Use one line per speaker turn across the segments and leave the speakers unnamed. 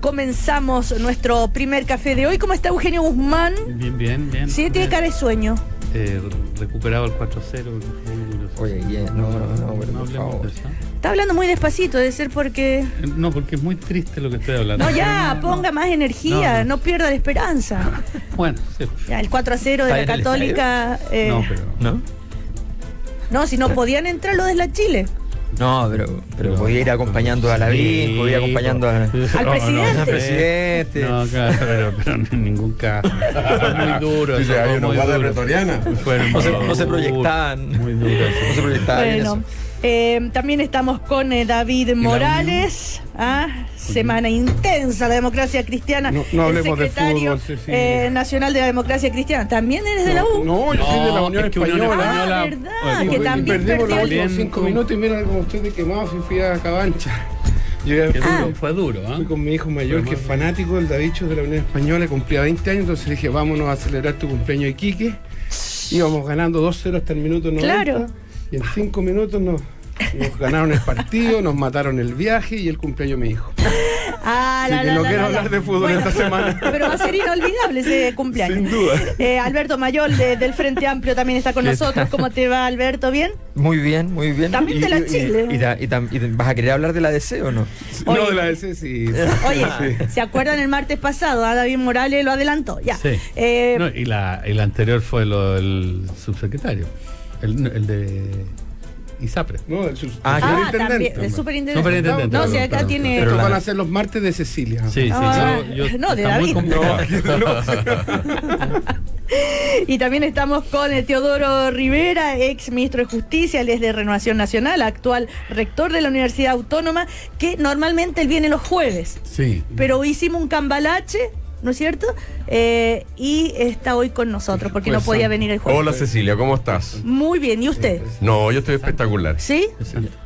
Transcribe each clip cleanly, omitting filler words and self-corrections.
comenzamos nuestro primer café de hoy. ¿Cómo está Eugenio Guzmán?
Bien.
Sí, tiene cara de sueño.
Recuperado el 4-0.
Oye, no, por favor.
De eso.
Está hablando muy despacito, debe ser porque...
No, porque es muy triste lo que estoy hablando.
No, ya, ponga más energía, no pierda la esperanza.
Bueno, sí.
Ya, el 4-0 de la
en el
Católica...
No, pero...
No, si no podían entrar los de la Chile.
No, pero voy a ir acompañando a Lavín, voy a ir acompañando al presidente.
No, claro, pero en ningún caso. Fue muy duro.
Sí, hay una guardia pretoriana.
No se proyectaban.
Muy duro.
No se proyectaban bien
Bueno,
eso.
también estamos con David Morales. Semana intensa, la democracia cristiana.
No hablemos
el secretario
de fútbol, Cecilia.
nacional de la democracia cristiana. ¿También eres de la U?
No, yo soy de la Unión
es que Unión
Española.
verdad,
Oye,
que también
Perdimos los
perdió.
últimos 5 minutos y mira cómo estoy de quemado, fui a Cabancha. Yo
Fue duro, ¿ah?
fui con mi hijo mayor, que es fanático del Davicho de la Unión Española, cumplía 20 años, entonces le dije, vámonos a celebrar tu cumpleaños de Iquique. Íbamos ganando 2-0 hasta el minuto 90.
Claro.
Y en 5 minutos nos ganaron el partido, nos mataron el viaje y el cumpleaños de mi hijo. Así que no quiero hablar de fútbol esta semana.
Pero va a ser inolvidable ese cumpleaños.
Sin duda.
Alberto Mayol del Frente Amplio también está con nosotros. ¿Cómo te va, Alberto? ¿Bien?
Muy bien.
También de la Chile.
¿Y vas a querer hablar de la DC o no?
Oye.
No, de la DC sí.
Oye,
Sí.
¿se acuerdan el martes pasado? David Morales lo adelantó. Ya.
Sí. No, y la anterior fue el subsecretario. El de ISAPRE.
No, el
También, el superintendente. No, si acá tiene...
Estos van a ser los martes de Cecilia.
Sí.
No, de
está muy
David.
complicado.
Y también estamos con Teodoro Rivera, ex ministro de Justicia, él es de Renovación Nacional, actual rector de la Universidad Autónoma, que normalmente él viene los jueves.
Sí.
Pero hicimos un cambalache, ¿no es cierto? Y está hoy con nosotros porque no podía venir el jueves.
Hola Cecilia, ¿cómo estás?
Muy bien, ¿y usted?
No, yo estoy espectacular.
¿Sí?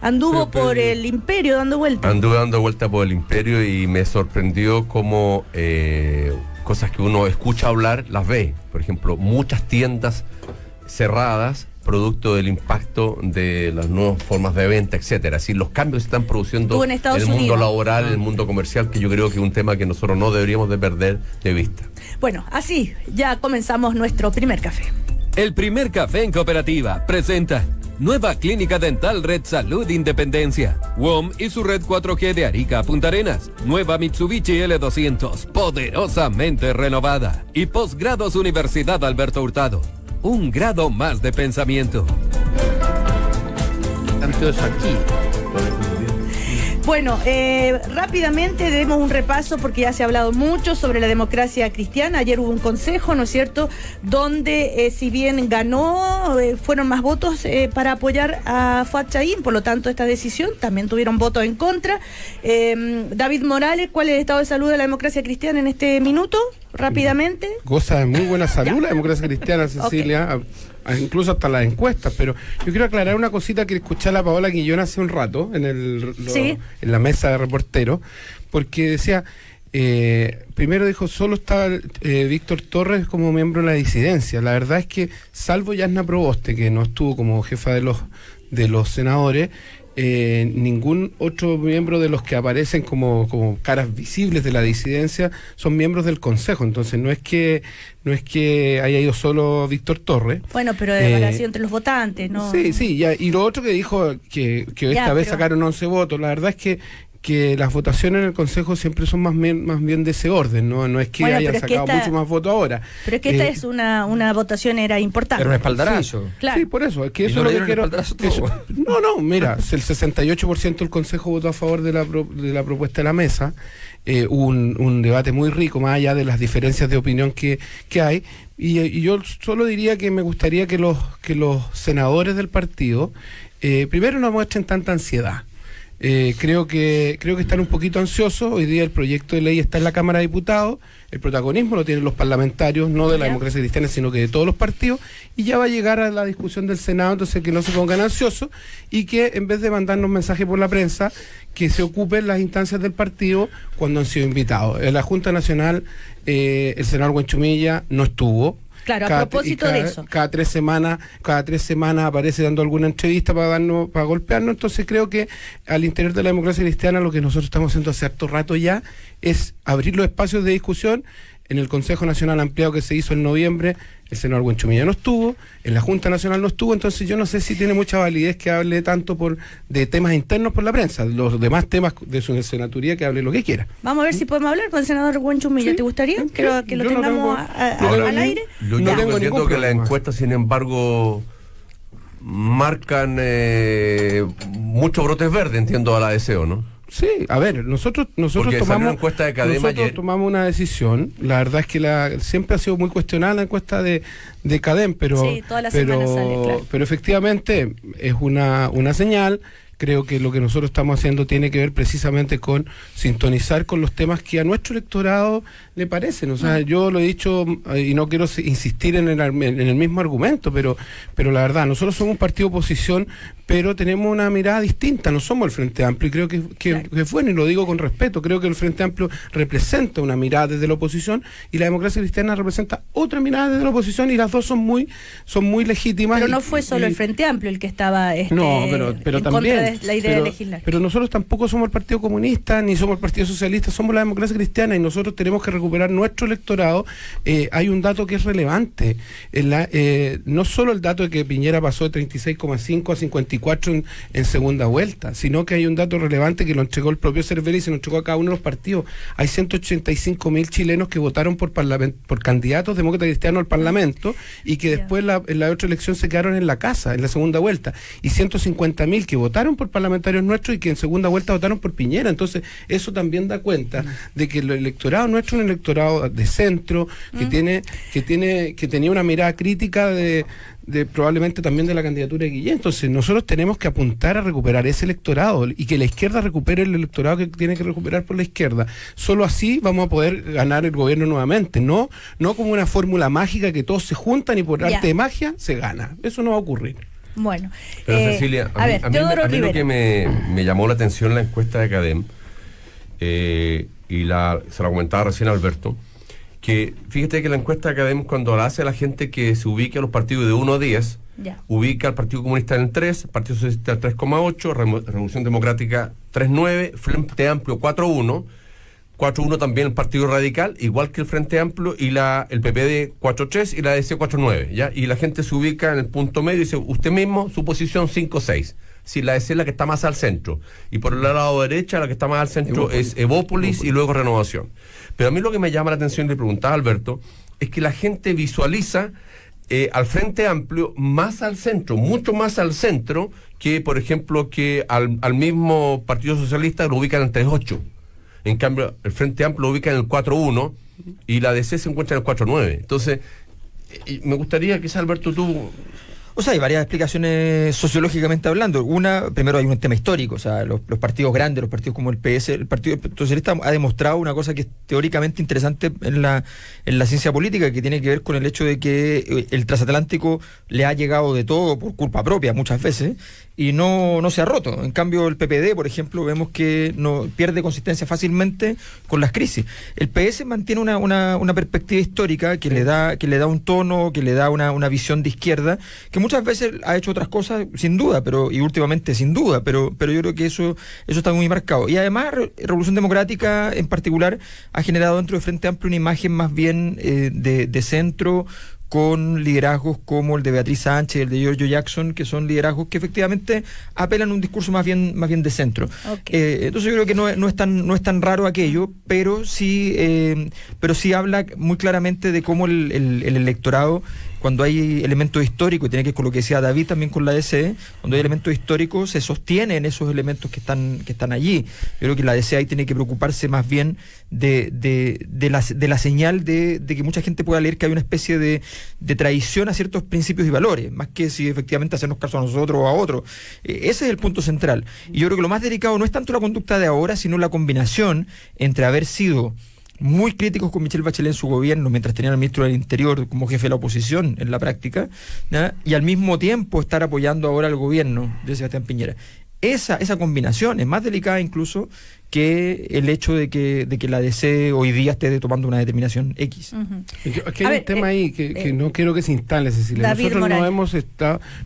Anduvo por el imperio dando vueltas.
Anduve dando vuelta por el imperio y me sorprendió cómo cosas que uno escucha hablar las ve. Por ejemplo, muchas tiendas cerradas producto del impacto de las nuevas formas de venta, etcétera. Así los cambios se están produciendo
en Estados
el mundo
Unidos.
laboral, en el mundo comercial, que yo creo que es un tema que nosotros no deberíamos de perder de vista.
Bueno, así ya comenzamos nuestro primer café.
El primer café en cooperativa presenta Nueva Clínica Dental Red Salud Independencia, WOM y su red 4G de Arica a Punta Arenas, nueva Mitsubishi L200, poderosamente renovada, y Posgrados Universidad Alberto Hurtado, un grado más de pensamiento.
Tanto eso aquí.
Bueno, rápidamente demos un repaso porque ya se ha hablado mucho sobre la democracia cristiana. Ayer hubo un consejo, ¿no es cierto?, donde si bien ganó, fueron más votos para apoyar a Fuad Chahín, por lo tanto esta decisión también tuvieron votos en contra. David Morales, ¿cuál es el estado de salud de la democracia cristiana en este minuto? Rápidamente.
Goza de muy buena salud la democracia cristiana, Cecilia. Incluso hasta las encuestas, pero yo quiero aclarar una cosita que escuché a la Paola Guillón hace un rato en la mesa de reporteros, porque decía, primero dijo, solo estaba Víctor Torres como miembro de la disidencia. La verdad es que, salvo Yasna Proboste, que no estuvo como jefa de los senadores, ningún otro miembro de los que aparecen como caras visibles de la disidencia son miembros del Consejo. Entonces no es que haya ido solo Víctor Torres.
Bueno, pero habrá sido entre los votantes, ¿no?
Sí, ya. Y lo otro que dijo que esta vez sacaron 11 votos, la verdad es que las votaciones en el Consejo siempre son más bien de ese orden, no es que hayan sacado mucho más votos ahora.
Pero es que esta es una votación era importante.
Era un espaldarazo.
Sí,
Claro.
sí, por eso, es que
Y
eso
no
es
le
lo que
dieron
quiero.
espaldarazo todo.
No, mira, el 68% del Consejo votó a favor de la propuesta de la mesa. Hubo un debate muy rico, más allá de las diferencias de opinión que hay. Y yo solo diría que me gustaría que los senadores del partido primero no muestren tanta ansiedad. Creo que están un poquito ansiosos. Hoy día el proyecto de ley está en la Cámara de Diputados, el protagonismo lo tienen los parlamentarios, no de la democracia cristiana, sino que de todos los partidos, y ya va a llegar a la discusión del Senado, entonces que no se pongan ansiosos y que en vez de mandarnos mensajes por la prensa, que se ocupen las instancias del partido cuando han sido invitados. En la Junta Nacional, el senador Huenchumilla no estuvo.
Claro, a propósito de eso.
Cada 3 semanas aparece dando alguna entrevista para golpearnos. Entonces creo que al interior de la democracia cristiana lo que nosotros estamos haciendo hace harto rato ya es abrir los espacios de discusión. En el Consejo Nacional Ampliado que se hizo en noviembre, el senador Buenchumilla no estuvo, en la Junta Nacional no estuvo, entonces yo no sé si tiene mucha validez que hable tanto de temas internos por la prensa, los demás temas de su senaturía que hable lo que quiera.
Vamos a ver si podemos hablar con el senador Buenchumilla, ¿te gustaría? Creo que lo tengamos al aire.
Yo entiendo que las encuestas, sin embargo, marcan muchos brotes verdes, entiendo a la deseo, ¿no?
Sí, a ver, nosotros tomamos una decisión. La verdad es que siempre ha sido muy cuestionada la encuesta de CADEM, pero efectivamente es una señal. Creo que lo que nosotros estamos haciendo tiene que ver precisamente con sintonizar con los temas que a nuestro electorado le parecen. O sea, yo lo he dicho y no quiero insistir en el mismo argumento, pero la verdad, nosotros somos un partido de oposición, pero tenemos una mirada distinta, no somos el Frente Amplio, y creo que es bueno, y lo digo con respeto. Creo que el Frente Amplio representa una mirada desde la oposición y la democracia cristiana representa otra mirada desde la oposición, y las dos son muy legítimas.
Pero no fue solo el Frente Amplio el que estaba
no, pero
en
también
contra de la idea de legislar.
Pero nosotros tampoco somos el Partido Comunista, ni somos el Partido Socialista, somos la democracia cristiana, y nosotros tenemos que recuperar nuestro electorado. Hay un dato que es relevante, no solo el dato de que Piñera pasó de 36,5 a 54 en segunda vuelta, sino que hay un dato relevante que lo entregó el propio Cervera y se lo entregó a cada uno de los partidos. Hay 185.000 chilenos que votaron por candidatos demócratas cristianos al Parlamento, y que después en la otra elección se quedaron en la casa, en la segunda vuelta, y 150.000 que votaron por parlamentarios nuestros y que en segunda vuelta votaron por Piñera. Entonces eso también da cuenta de que el electorado nuestro es un electorado de centro, que tenía una mirada crítica de probablemente también de la candidatura de Guillén. Entonces nosotros tenemos que apuntar a recuperar ese electorado y que la izquierda recupere el electorado que tiene que recuperar por la izquierda. Solo así vamos a poder ganar el gobierno nuevamente, no como una fórmula mágica que todos se juntan y por arte de magia se gana. Eso no va a ocurrir.
Bueno,
pero Cecilia, a mí lo que me llamó la atención la encuesta de CADEM, y se la comentaba recién Alberto, que fíjate que la encuesta de CADEM, cuando la hace la gente que se ubica a los partidos de 1 a 10, ubica al Partido Comunista en el 3, Partido Socialista en el 3,8, Revolución Democrática 3,9, Frente Amplio 4,1, 4,1 también el Partido Radical, igual que el Frente Amplio, y el PPD 4,3 y la DC 4,9, ¿ya? Y la gente se ubica en el punto medio y dice, usted mismo, su posición 5,6. Si la DC es la que está más al centro, y por el lado derecha la que está más al centro es Evópolis y luego Renovación. Pero a mí lo que me llama la atención, le preguntaba a Alberto, es que la gente visualiza al Frente Amplio más al centro, mucho más al centro, que por ejemplo que al mismo Partido Socialista lo ubican en el 3,8. En cambio, el Frente Amplio lo ubica en el 4,1 y la DC se encuentra en el 4,9. Entonces, me gustaría, quizás Alberto, tú...
O sea, hay varias explicaciones sociológicamente hablando. Primero hay un tema histórico, o sea, los partidos grandes, los partidos como el PS, el Partido Socialista ha demostrado una cosa que es teóricamente interesante en la ciencia política, que tiene que ver con el hecho de que el transatlántico le ha llegado de todo por culpa propia muchas veces, y no se ha roto. En cambio, el PPD, por ejemplo, vemos que no pierde consistencia fácilmente con las crisis. El PS mantiene una perspectiva histórica que le da un tono, que le da una visión de izquierda, que muchas veces ha hecho otras cosas, sin duda, y últimamente sin duda, pero yo creo que eso está muy marcado. Y además, Revolución Democrática en particular ha generado dentro del Frente Amplio una imagen más bien de centro, con liderazgos como el de Beatriz Sánchez, el de Giorgio Jackson, que son liderazgos que efectivamente apelan a un discurso más bien de centro. Okay. Entonces yo creo que no es tan raro aquello, pero sí habla muy claramente de cómo el electorado, cuando hay elementos históricos, y tiene que ver con lo que decía David también con la DC, cuando hay elementos históricos se sostienen esos elementos que están allí. Yo creo que la DC ahí tiene que preocuparse más bien de la señal de que mucha gente pueda leer que hay una especie de traición a ciertos principios y valores, más que si efectivamente hacernos caso a nosotros o a otros. Ese es el punto central. Y yo creo que lo más delicado no es tanto la conducta de ahora, sino la combinación entre haber sido muy críticos con Michelle Bachelet en su gobierno, mientras tenían al ministro del Interior como jefe de la oposición en la práctica, ¿no? Y al mismo tiempo estar apoyando ahora al gobierno de Sebastián Piñera. esa combinación es más delicada incluso que el hecho de que la DC hoy día esté tomando una determinación X.
Aquí hay un tema ahí que no quiero que se instale, Cecilia.
David
Nosotros
Morales.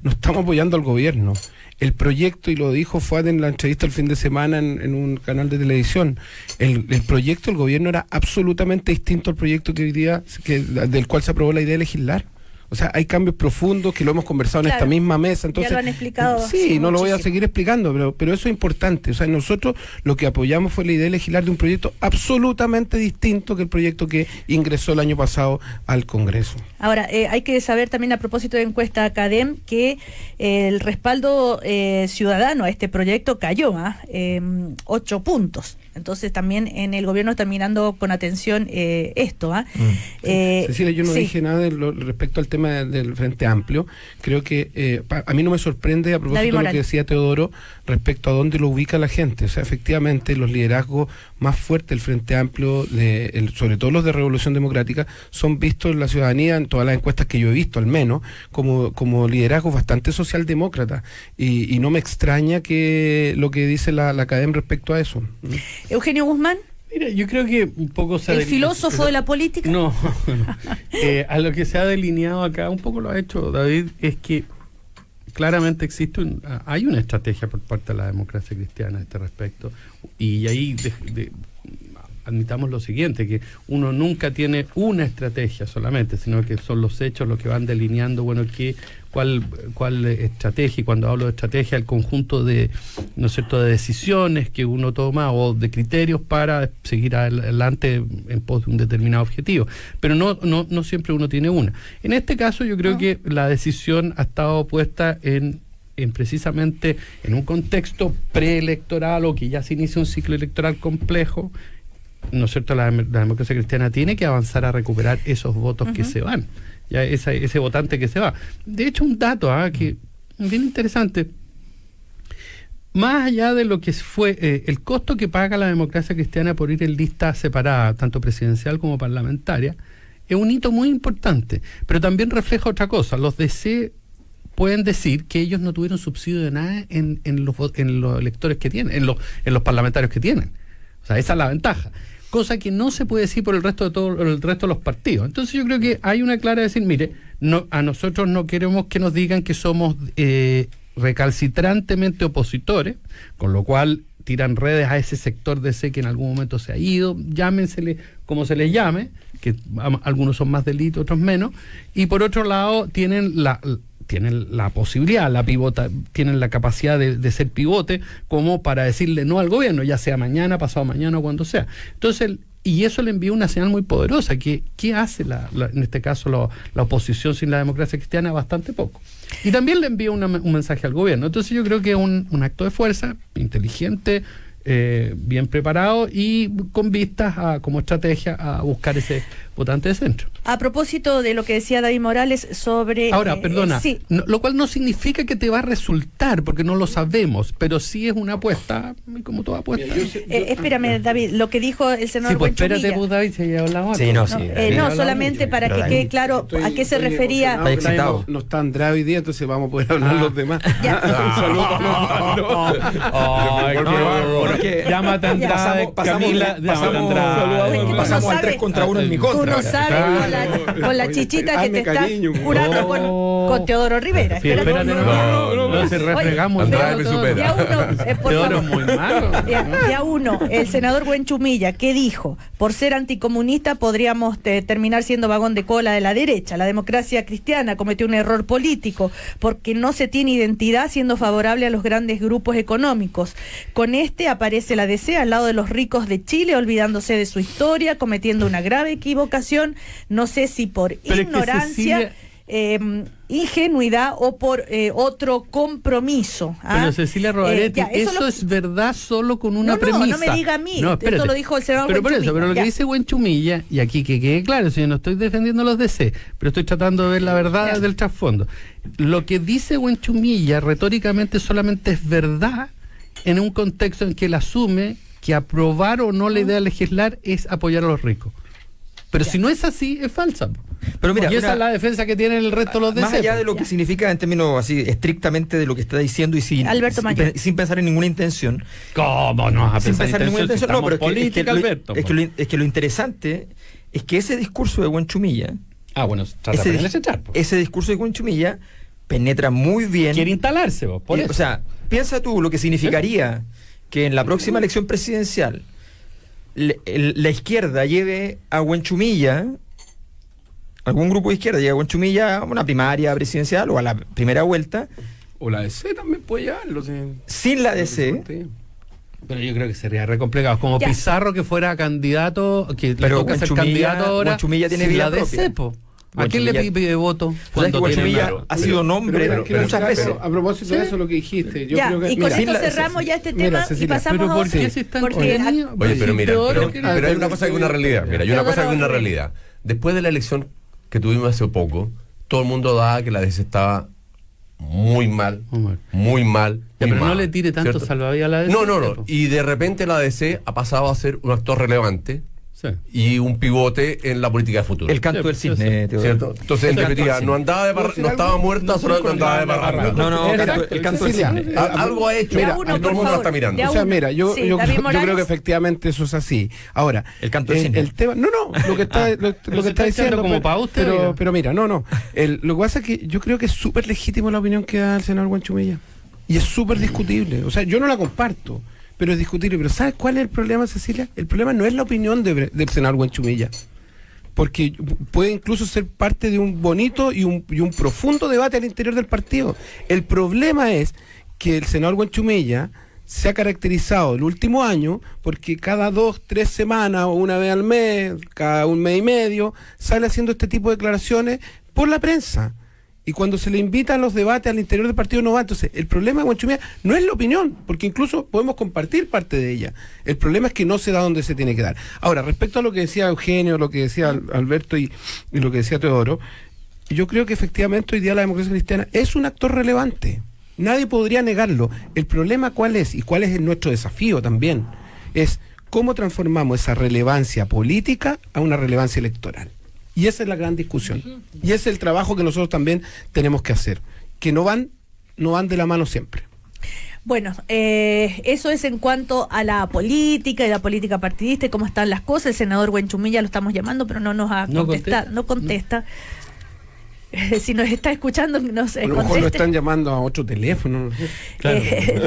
no estamos apoyando al gobierno. El proyecto, y lo dijo Fuad en la entrevista el fin de semana en un canal de televisión, el proyecto del gobierno era absolutamente distinto al proyecto que hoy día, del cual se aprobó la idea de legislar. O sea, hay cambios profundos que lo hemos conversado en esta misma mesa. Entonces,
ya lo han explicado.
Sí, no lo voy a
muchísimo.
seguir explicando, pero eso es importante. O sea, nosotros lo que apoyamos fue la idea de legislar de un proyecto absolutamente distinto que el proyecto que ingresó el año pasado al Congreso.
Ahora, hay que saber también a propósito de encuesta Academ que el respaldo ciudadano a este proyecto cayó, 8 puntos. Entonces también en el gobierno están mirando con atención esto.
Cecilia, yo no
sí.
dije nada respecto al tema del Frente Amplio. Creo que a mí no me sorprende, a propósito de lo que decía Teodoro, respecto a dónde lo ubica la gente. O sea, efectivamente, los liderazgos más fuertes del Frente Amplio, sobre todo los de Revolución Democrática, son vistos en la ciudadanía, en todas las encuestas que yo he visto al menos, como liderazgos bastante socialdemócratas. Y no me extraña que lo que dice la Academ respecto a eso.
Eugenio Guzmán,
Mira, yo creo que un poco
el filósofo de la política.
No, a lo que se ha delineado acá, un poco lo ha hecho David, es que claramente hay una estrategia por parte de la democracia cristiana a este respecto, y ahí admitamos lo siguiente, que uno nunca tiene una estrategia solamente, sino que son los hechos los que van delineando, bueno, cuál estrategia, y cuando hablo de estrategia, el conjunto de, ¿no es cierto?, de decisiones que uno toma o de criterios para seguir adelante en pos de un determinado objetivo. Pero no siempre uno tiene una. En este caso yo creo que la decisión ha estado puesta en precisamente en un contexto preelectoral, o que ya se inicia un ciclo electoral complejo, ¿no es cierto? La democracia cristiana tiene que avanzar a recuperar esos votos que se van, ya ese votante que se va. De hecho, un dato que bien interesante, más allá de lo que fue el costo que paga la democracia cristiana por ir en lista separada, tanto presidencial como parlamentaria, es un hito muy importante, pero también refleja otra cosa. Los DC pueden decir que ellos no tuvieron subsidio de nada en los electores que tienen, en los parlamentarios que tienen. O sea, esa es la ventaja. Cosa que no se puede decir por el resto de los partidos. Entonces yo creo que hay una clara decir, mire, a nosotros no queremos que nos digan que somos recalcitrantemente opositores, con lo cual tiran redes a ese sector de C que en algún momento se ha ido, llámensele como se les llame, que algunos son más delitos, otros menos, y por otro lado tienen la posibilidad, tienen la capacidad de ser pivote como para decirle no al gobierno, ya sea mañana, pasado mañana o cuando sea. Entonces, y eso le envía una señal muy poderosa. ¿Qué hace en este caso la oposición sin la democracia cristiana? Bastante poco. Y también le envía un mensaje al gobierno. Entonces yo creo que es un acto de fuerza inteligente, bien preparado y con vistas como estrategia a buscar ese votante de centro.
A propósito de lo que decía David Morales sobre...
Ahora, perdona,
sí.
lo cual no significa que te va a resultar, porque no lo sabemos, pero sí es una apuesta, como toda apuesta.
Espérame, David, lo que dijo el senador
Sí, pues espérate,
Buenchumilla.
pues, David, si ya hablamos.
Sí, no, sí.
No, solamente para que quede claro a qué se refería.
Está excitado.
No está Andrea hoy día, entonces vamos a poder hablar los demás.
Ya.
Un saludo
Ay,
porque
llámate a Andrade, Camila, llámate a Andrade.
Tú no
pasamos al
sabes-
3 contra 1 en mi
Tú
contra.
no sabes con la chichita que te
Hazme
está
cariño,
curando con Teodoro Rivera.
Sí, espérate, no se refregamos.
Andrade
pero
me
todo.
supera.
Ya uno, por
Teodoro es
favor.
muy malo.
Ya uno, el senador Buenchumilla, ¿qué dijo? Por ser anticomunista podríamos terminar siendo vagón de cola de la derecha. La democracia cristiana cometió un error político porque no se tiene identidad siendo favorable a los grandes grupos económicos. Con este aparece la DC al lado de los ricos de Chile, olvidándose de su historia, cometiendo una grave equivocación. No sé si por
Pero es que
ignorancia... ingenuidad o por otro compromiso.
Pero Cecilia Robaretti,
ya,
eso es verdad solo con una
No,
premisa.
no me diga a mí,
espérate.
esto lo dijo el senador
Pero por eso,
Buenchumilla,
pero lo que
ya.
dice Buenchumilla, y aquí que quede claro, si yo no estoy defendiendo los DC, pero estoy tratando de ver la verdad
Ya.
del trasfondo. Lo que dice Buenchumilla retóricamente solamente es verdad en un contexto en que él asume que aprobar o no la idea de legislar es apoyar a los ricos. Pero si no es así, es falsa.
Pero mira,
y esa
una-
es la defensa que tienen el resto de los DC.
Más allá de lo
Ya.
que significa en términos así estrictamente de lo que está diciendo y
Alberto Mayor.
sin pensar en ninguna intención,
¿Cómo no vas a
sin
pensar
pensar en ninguna intención, no, pero
política, Alberto?
es que lo interesante es que ese discurso de Huanchumilla,
Ah, bueno, trata de echar.
ese discurso de Huanchumilla penetra muy bien.
Quiere instalarse, vos, por eso.
O sea, piensa tú lo que significaría que en la próxima elección presidencial la izquierda lleve a Huanchumilla, algún grupo de izquierda lleve a Huanchumilla a una primaria presidencial o a la primera vuelta,
O la DC también puede llevarlo. Sí.
sin la DC.
Pero yo creo que sería re complicado. Como
Ya.
Pizarro que fuera candidato, que le
Pero
toca ser
Huanchumilla-
candidato ahora.
Huanchumilla tiene
sin
vida
la DC,
propia.
po. ¿A quién le
Huanchumilla-
pide voto?
¿Sabes que
Cuando tiene
Huanchumilla
una-
ha sido nombre muchas veces?
A propósito de eso, lo que dijiste. Yo
Ya,
creo que,
y con
mira,
esto
la-
cerramos ya este
mira,
tema y
Cecilia,
pasamos
Pero
a
¿por
otro.
qué si están
Porque
Oye, pero mira, pero hay una cosa que es una realidad. Mira, hay una
Teodoro
cosa que es una
Rivera.
realidad. Después de la elección que tuvimos hace poco, todo el mundo daba que la DC estaba muy mal, muy mal.
Ya,
muy
pero no
mal,
le tire tanto
¿cierto?
salvavidas a la DC.
No. Y de repente la DC ha pasado a ser un actor relevante
Sí.
y un pivote en la política de futuro.
El canto del cisne, Teodoro.
¿Cierto? Entonces, en
El canto
definitiva,
del
no
cisne.
andaba de no estaba muerta, solo andaba de parranda.
No, el canto del
Cecilia,
cisne.
Algo ha hecho,
Ya
y
uno,
todo el
por
mundo la
favor.
está mirando.
Ya
O sea,
uno.
mira, yo
Sí,
creo
David
que
Morales.
efectivamente eso es así. Ahora,
El canto del cisne.
el tema, no, lo que está, lo
se
que
está
está diciendo,
como pa' usted, oiga.
pero mira, no, lo que pasa es que yo creo que es súper legítimo la opinión que da el senador Huanchumilla y es súper discutible. O sea, yo no la comparto, pero es discutible. Pero ¿sabes cuál es el problema, Cecilia? El problema no es la opinión del senador Huanchumilla, porque puede incluso ser parte de un bonito y un profundo debate al interior del partido. El problema es que el senador Huanchumilla se ha caracterizado el último año porque cada 2, 3 semanas o una vez al mes, cada un mes y medio, sale haciendo este tipo de declaraciones por la prensa. Y cuando se le invita a los debates al interior del partido no va. Entonces, el problema de Huanchumilla no es la opinión, porque incluso podemos compartir parte de ella. El problema es que no se da donde se tiene que dar. Ahora, respecto a lo que decía Eugenio, lo que decía Alberto y lo que decía Teodoro, yo creo que efectivamente hoy día la democracia cristiana es un actor relevante. Nadie podría negarlo. El problema ¿cuál es? Y cuál es nuestro desafío también. Es cómo transformamos esa relevancia política a una relevancia electoral. Y esa es la gran discusión. Y ese es el trabajo que nosotros también tenemos que hacer. Que no van de la mano siempre.
Bueno, eso es en cuanto a la política y la política partidista y cómo están las cosas. El senador Huanchumilla lo estamos llamando, pero no nos ha contestado. No contesta. Si nos está escuchando, nos
A lo mejor lo
conteste.
están llamando a otro teléfono. No sé.
Claro.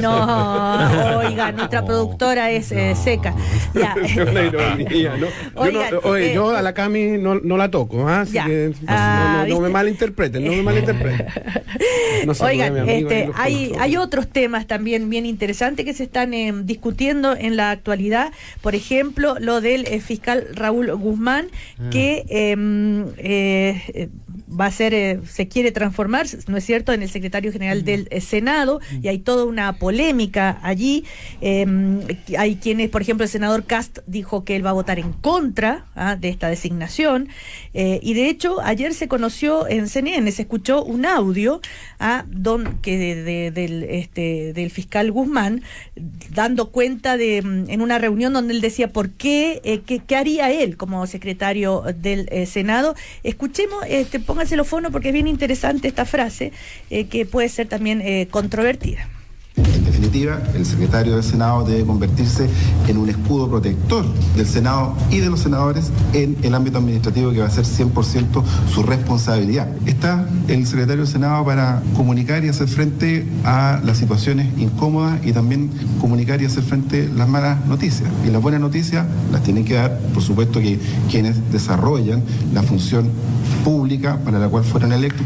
No, oiga, nuestra productora es seca. Ya.
Es una ironía, ¿no?
Oigan,
yo a la Cami no la toco, ¿ah? Así
ya.
que no
¿viste?
me malinterpreten, no me malinterpreten. No sé,
Oigan,
mi amigo ahí los
hay
controla.
otros temas también bien interesantes que se están discutiendo en la actualidad. Por ejemplo, lo del fiscal Raúl Guzmán, que va a ser, se quiere transformar, ¿no es cierto?, en el secretario general del Senado, y hay toda una polémica allí. Hay quienes, por ejemplo, el senador Cast dijo que él va a votar en contra de esta designación, y de hecho ayer se conoció en CNN, se escuchó un audio del fiscal Guzmán dando cuenta en una reunión donde él decía por qué, qué haría él como secretario del Senado. Escuchemos, pónganse los fonos porque es bien interesante esta frase que puede ser también controvertida.
En definitiva, el secretario del Senado debe convertirse en un escudo protector del Senado y de los senadores en el ámbito administrativo, que va a ser 100% su responsabilidad. Está el secretario del Senado para comunicar y hacer frente a las situaciones incómodas y también comunicar y hacer frente a las malas noticias. Y las buenas noticias las tienen que dar, por supuesto, que quienes desarrollan la función pública para la cual fueron electos.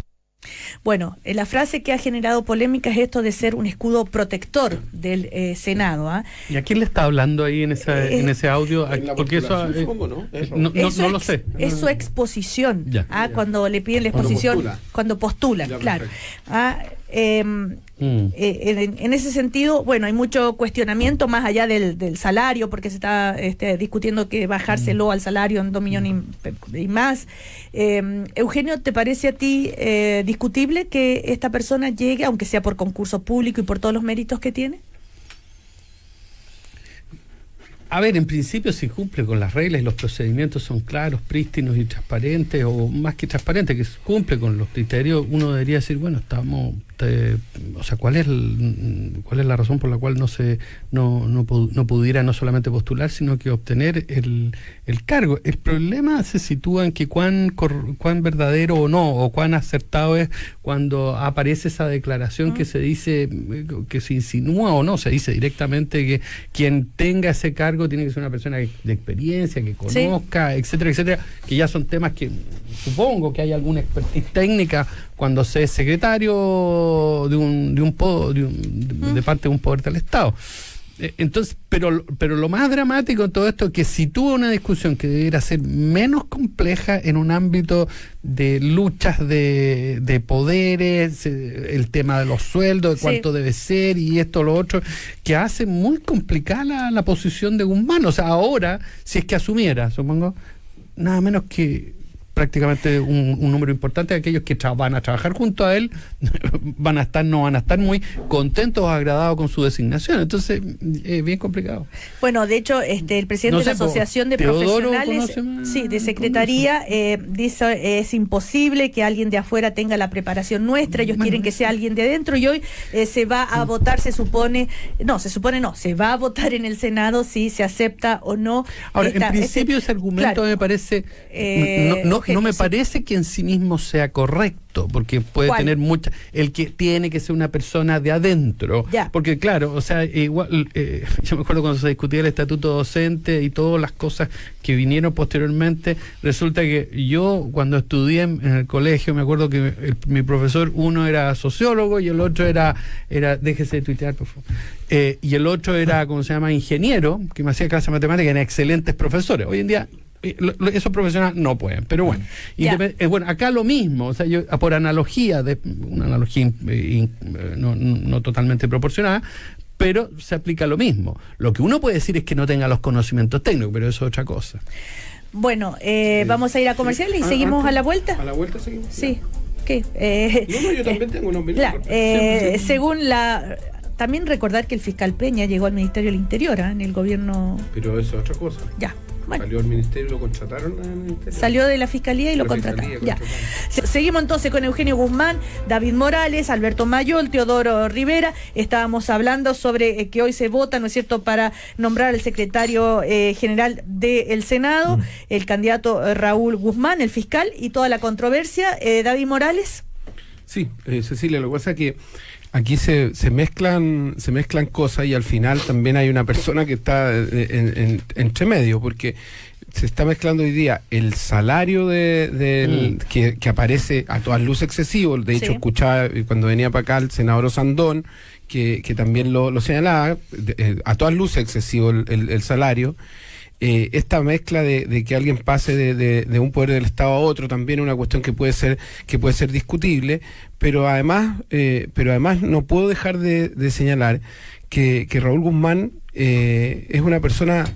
Bueno, la frase que ha generado polémica es esto de ser un escudo protector del Senado.
¿Y a quién le está hablando ahí en ese audio?
En la
Porque eso
postulación, supongo, ¿no? Eso.
no lo sé.
Es su exposición.
Ya.
Cuando le piden la exposición, cuando postulan,
Ya,
claro.
perfecto.
En ese sentido, bueno, hay mucho cuestionamiento más allá del salario, porque se está discutiendo que bajárselo al salario en 2 millones y más. Eugenio, ¿te parece a ti discutible que esta persona llegue, aunque sea por concurso público y por todos los méritos que tiene?
A ver, en principio si cumple con las reglas y los procedimientos son claros, prístinos y transparentes, o más que transparentes, que cumple con los criterios, uno debería decir, bueno, o sea, ¿cuál es la razón por la cual no pudiera no solamente postular, sino que obtener el cargo? El problema se sitúa en que cuán verdadero o no, o cuán acertado es cuando aparece esa declaración que se dice, que se insinúa o no, se dice directamente que quien tenga ese cargo tiene que ser una persona de experiencia, que conozca, etcétera, etcétera, que ya son temas que supongo que hay alguna expertise técnica cuando se es secretario de parte de un poder del Estado. Entonces, pero lo más dramático de todo esto es que sitúa una discusión que debería ser menos compleja en un ámbito de luchas de poderes, el tema de los sueldos, de cuánto debe ser y esto, lo otro, que hace muy complicada la posición de Guzmán. O sea, ahora, si es que asumiera, supongo, nada menos que prácticamente un número importante de aquellos que van a trabajar junto a él no van a estar muy contentos o agradados con su designación. Entonces es bien complicado.
Bueno, de hecho, el presidente de la Asociación de Profesionales de Secretaría dice es imposible que alguien de afuera tenga la preparación nuestra, ellos quieren que sea alguien de adentro, y hoy se va a votar, se va a votar en el Senado si se acepta o no.
Ahora, en principio ese argumento me parece no me parece que en sí mismo sea correcto, porque puede tener el que tiene que ser una persona de adentro, porque claro, o sea, igual yo me acuerdo cuando se discutía el estatuto docente y todas las cosas que vinieron posteriormente, resulta que yo cuando estudié en el colegio, me acuerdo que mi profesor, uno era sociólogo y el otro era déjese de tuitear, por favor, y el otro era, ¿cómo se llama?, ingeniero, que me hacía clase de matemáticas, eran excelentes profesores. Hoy en día esos profesionales no pueden, pero bueno, bueno, acá lo mismo, o sea, yo por analogía, una analogía no totalmente proporcionada, pero se aplica lo mismo. Lo que uno puede decir es que no tenga los conocimientos técnicos, pero eso es otra cosa.
Bueno, vamos a ir a comerciales y seguimos a la vuelta.
¿A la vuelta seguimos?
Sí. ¿Qué?
Yo también tengo una opinión.
Según también recordar que el fiscal Peña llegó al Ministerio del Interior, en el gobierno. Pero
eso es otra cosa.
Ya. Bueno.
Salió del ministerio y lo contrataron en el ministerio.
Salió de la fiscalía y lo contrataron. Ya. Seguimos entonces con Eugenio Guzmán, David Morales, Alberto Mayol, Teodoro Rivera. Estábamos hablando sobre que hoy se vota, ¿no es cierto?, para nombrar al secretario general del Senado, el candidato Raúl Guzmán, el fiscal, y toda la controversia. David Morales.
Sí, Cecilia, lo que pasa es que aquí se mezclan cosas y al final también hay una persona que está entre medio, porque se está mezclando hoy día el salario que aparece a todas luces excesivo. De hecho, escuchaba cuando venía para acá el senador Sandón que también lo señalaba, a todas luces excesivo el salario. Esta mezcla de que alguien pase de un poder del Estado a otro también es una cuestión que puede ser discutible, pero además no puedo dejar de señalar que Raúl Guzmán es una persona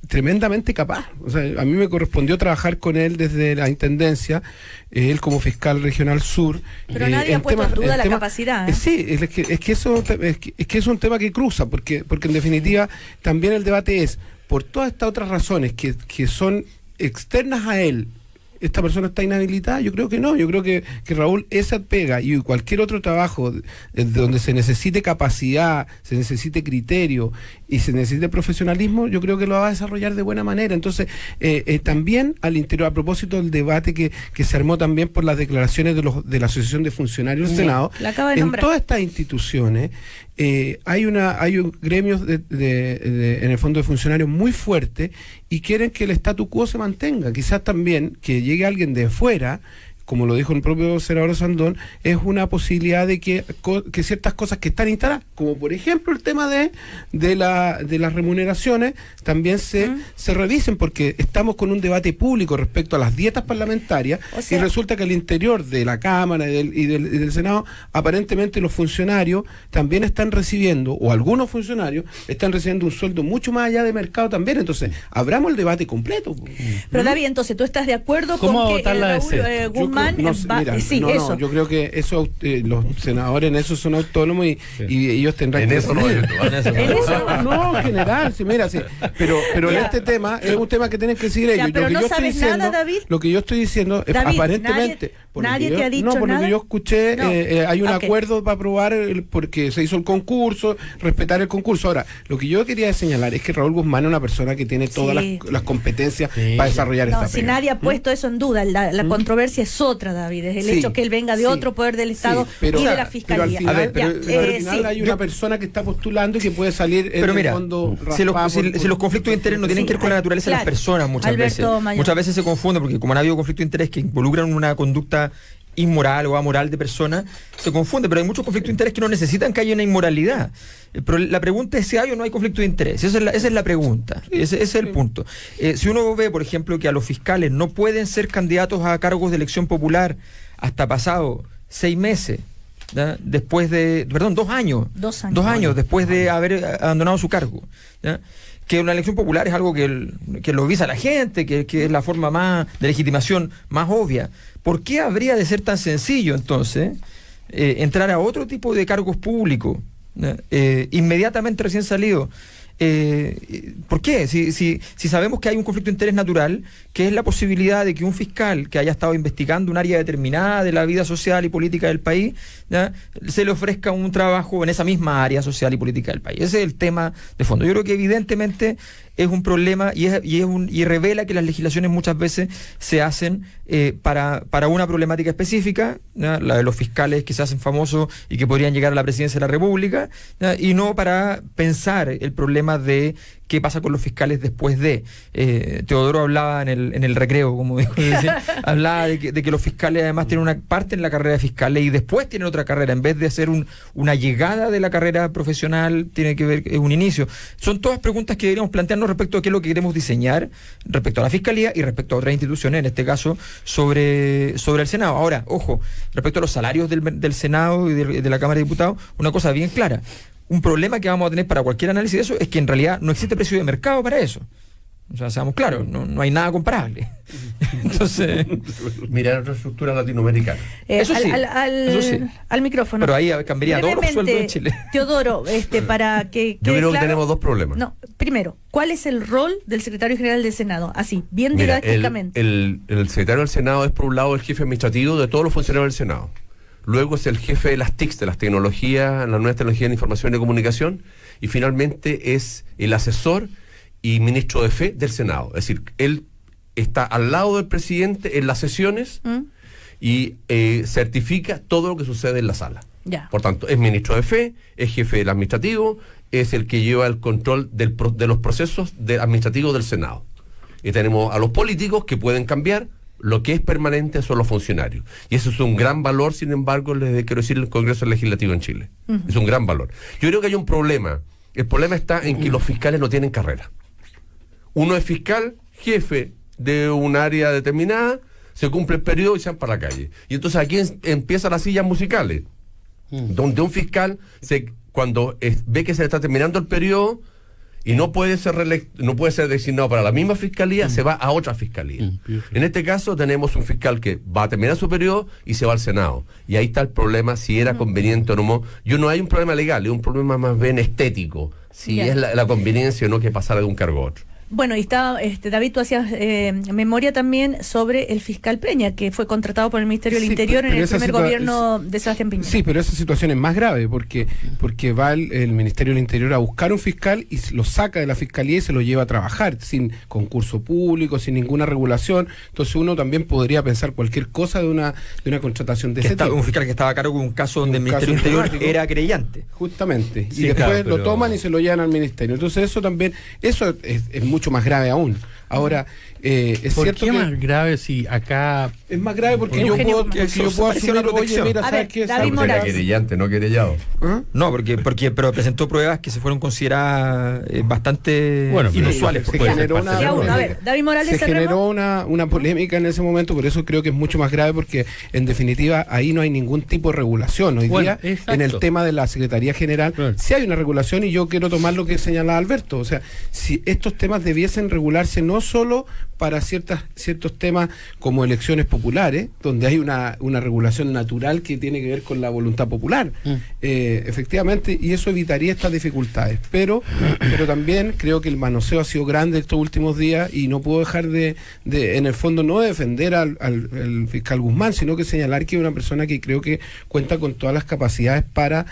tremendamente capaz. O sea, a mí me correspondió trabajar con él desde la intendencia, él como fiscal regional sur.
Pero nadie ha puesto en duda la capacidad.
Sí, es que es un tema que cruza, porque en definitiva también el debate es, por todas estas otras razones que son externas a él, ¿esta persona está inhabilitada? Yo creo que no. Yo creo que Raúl, esa pega y cualquier otro trabajo donde se necesite capacidad, se necesite criterio y se necesite profesionalismo, yo creo que lo va a desarrollar de buena manera. Entonces, también al interior, a propósito del debate que se armó también por las declaraciones de la Asociación de Funcionarios del Senado, en todas estas instituciones hay un gremio en el fondo de funcionarios muy fuerte y quieren que el statu quo se mantenga. Quizás también que llegue alguien de fuera, como lo dijo el propio senador Sandón, es una posibilidad de que ciertas cosas que están instaladas, como por ejemplo el tema de las remuneraciones, también se revisen, porque estamos con un debate público respecto a las dietas parlamentarias, y resulta que al interior de la Cámara y del Senado, aparentemente los funcionarios también están recibiendo, o algunos funcionarios están recibiendo un sueldo mucho más allá de mercado también. Entonces, abramos el debate completo.
Pero David, entonces, ¿tú estás de acuerdo con que Raúl Guzmán Guzmán eso.
yo creo que eso los senadores en eso son autónomos y ellos tendrán que
eso no hay
no, en general, sí, mira, sí. Pero en este tema es un tema que tienen que seguir ellos.
Pero no sabes nada, David.
Lo que yo estoy diciendo,
David,
aparentemente...
Nadie te ha dicho
nada. No, por lo que yo escuché, hay un
Okay.
acuerdo para aprobar, porque se hizo el concurso, respetar el concurso. Ahora, lo que yo quería señalar es que Raúl Guzmán es una persona que tiene todas las competencias para desarrollar esta
si
pega.
nadie ha puesto eso en duda, la controversia es otra, David, es el hecho que él venga de otro poder del Estado y de la Fiscalía.
Pero al final hay una persona que está postulando y que puede salir
pero mira,
fondo
si los conflictos de interés no tienen que ver con la naturaleza de las personas muchas veces. Muchas veces se confunde porque como no ha habido conflicto de interés que involucran una conducta inmoral o amoral de personas, se confunde, pero hay muchos conflictos de interés que no necesitan que haya una inmoralidad. Pero la pregunta es si hay o no hay conflicto de interés. Esa es la pregunta. Ese es el punto. Si uno ve, por ejemplo, que a los fiscales no pueden ser candidatos a cargos de elección popular hasta pasado 6 meses, ¿ya? Después de, 2 años.
2 años.
2 años después de haber abandonado su cargo, ¿ya? Que una elección popular es algo que lo visa la gente, que es la forma más de legitimación más obvia. ¿Por qué habría de ser tan sencillo entonces entrar a otro tipo de cargos públicos inmediatamente recién salido? ¿Por qué? Si sabemos que hay un conflicto de interés natural, que es la posibilidad de que un fiscal que haya estado investigando un área determinada de la vida social y política del país, ¿ya? Se le ofrezca un trabajo en esa misma área social y política del país. Ese es el tema de fondo. Yo creo que evidentemente es un problema y revela que las legislaciones muchas veces se hacen para una problemática específica, ¿ya? La de los fiscales que se hacen famosos y que podrían llegar a la presidencia de la República, ¿ya? Y no para pensar el problema de qué pasa con los fiscales después de. Teodoro hablaba en el recreo, como dijo, hablaba de que los fiscales además tienen una parte en la carrera de fiscales y después tienen otra carrera, en vez de hacer una llegada de la carrera profesional, tiene que ver, es un inicio. Son todas preguntas que deberíamos plantearnos respecto a qué es lo que queremos diseñar, respecto a la Fiscalía y respecto a otras instituciones, en este caso sobre el Senado. Ahora, ojo, respecto a los salarios del Senado y de la Cámara de Diputados, una cosa bien clara. Un problema que vamos a tener para cualquier análisis de eso es que en realidad no existe precio de mercado para eso. O sea, seamos claros, no hay nada comparable. Entonces,
mirar otra estructura latinoamericana.
Eso sí,
al micrófono.
Pero ahí cambiaría todos los sueldos en Chile.
Teodoro, para que
yo creo
claro,
que tenemos dos problemas.
No, primero, ¿cuál es el rol del secretario general del Senado? Así, bien
Mira,
didácticamente.
El secretario del Senado es por un lado el jefe administrativo de todos los funcionarios del Senado. Luego es el jefe de las TICs, de las tecnologías, las nuevas tecnologías de información y comunicación, y finalmente es el asesor y ministro de fe del Senado. Es decir, él está al lado del presidente en las sesiones y certifica todo lo que sucede en la sala.
Ya.
Por tanto, es ministro de fe, es jefe del administrativo, es el que lleva el control de los procesos administrativos del Senado. Y tenemos a los políticos que pueden cambiar. Lo que es permanente son los funcionarios. Y eso es un gran valor, sin embargo, les quiero decir, el Congreso Legislativo en Chile. Es un gran valor. Yo creo que hay un problema. El problema está en que los fiscales no tienen carrera. Uno es fiscal, jefe de un área determinada, se cumple el periodo y se van para la calle. Y entonces aquí empiezan las sillas musicales, donde un fiscal, cuando ve que se le está terminando el periodo, y no puede ser designado para la misma fiscalía, se va a otra fiscalía. En este caso tenemos un fiscal que va a terminar su periodo y se va al Senado. Y ahí está el problema, si era conveniente o no. No hay un problema legal, es un problema más bien estético, si es la conveniencia o no que pasara de un cargo a otro.
Bueno, y está, David, tú hacías memoria también sobre el fiscal Peña, que fue contratado por el Ministerio del Interior en el primer gobierno de Sebastián Piñera.
Sí, pero esa situación es más grave porque va el Ministerio del Interior a buscar un fiscal y lo saca de la fiscalía y se lo lleva a trabajar sin concurso público, sin ninguna regulación. Entonces uno también podría pensar cualquier cosa de una contratación de ese tipo.
Un fiscal que estaba a cargo de un caso donde el Ministerio del Interior era creyente.
Justamente. Sí, y después lo toman y se lo llevan al Ministerio. Entonces eso es mucho más grave aún. Ahora, es
¿por
cierto
qué
que
más grave si acá
es más grave porque yo puedo asumir, oye, mira, ¿sabes qué?
Era querellante, no querellado.
No, pero presentó pruebas que se fueron consideradas bastante inusuales.
Se generó
David Morales
se generó una polémica en ese momento, por eso creo que es mucho más grave, porque en definitiva ahí no hay ningún tipo de regulación. Hoy día, en el tema de la Secretaría General, sí hay una regulación, y yo quiero tomar lo que señalaba Alberto. O sea, si estos temas debiesen regularse no solo para ciertos temas como elecciones populares, donde hay una regulación natural que tiene que ver con la voluntad popular. Efectivamente, y eso evitaría estas dificultades. Pero también creo que el manoseo ha sido grande estos últimos días y no puedo dejar de en el fondo, no defender al fiscal Guzmán, sino que señalar que es una persona que creo que cuenta con todas las capacidades para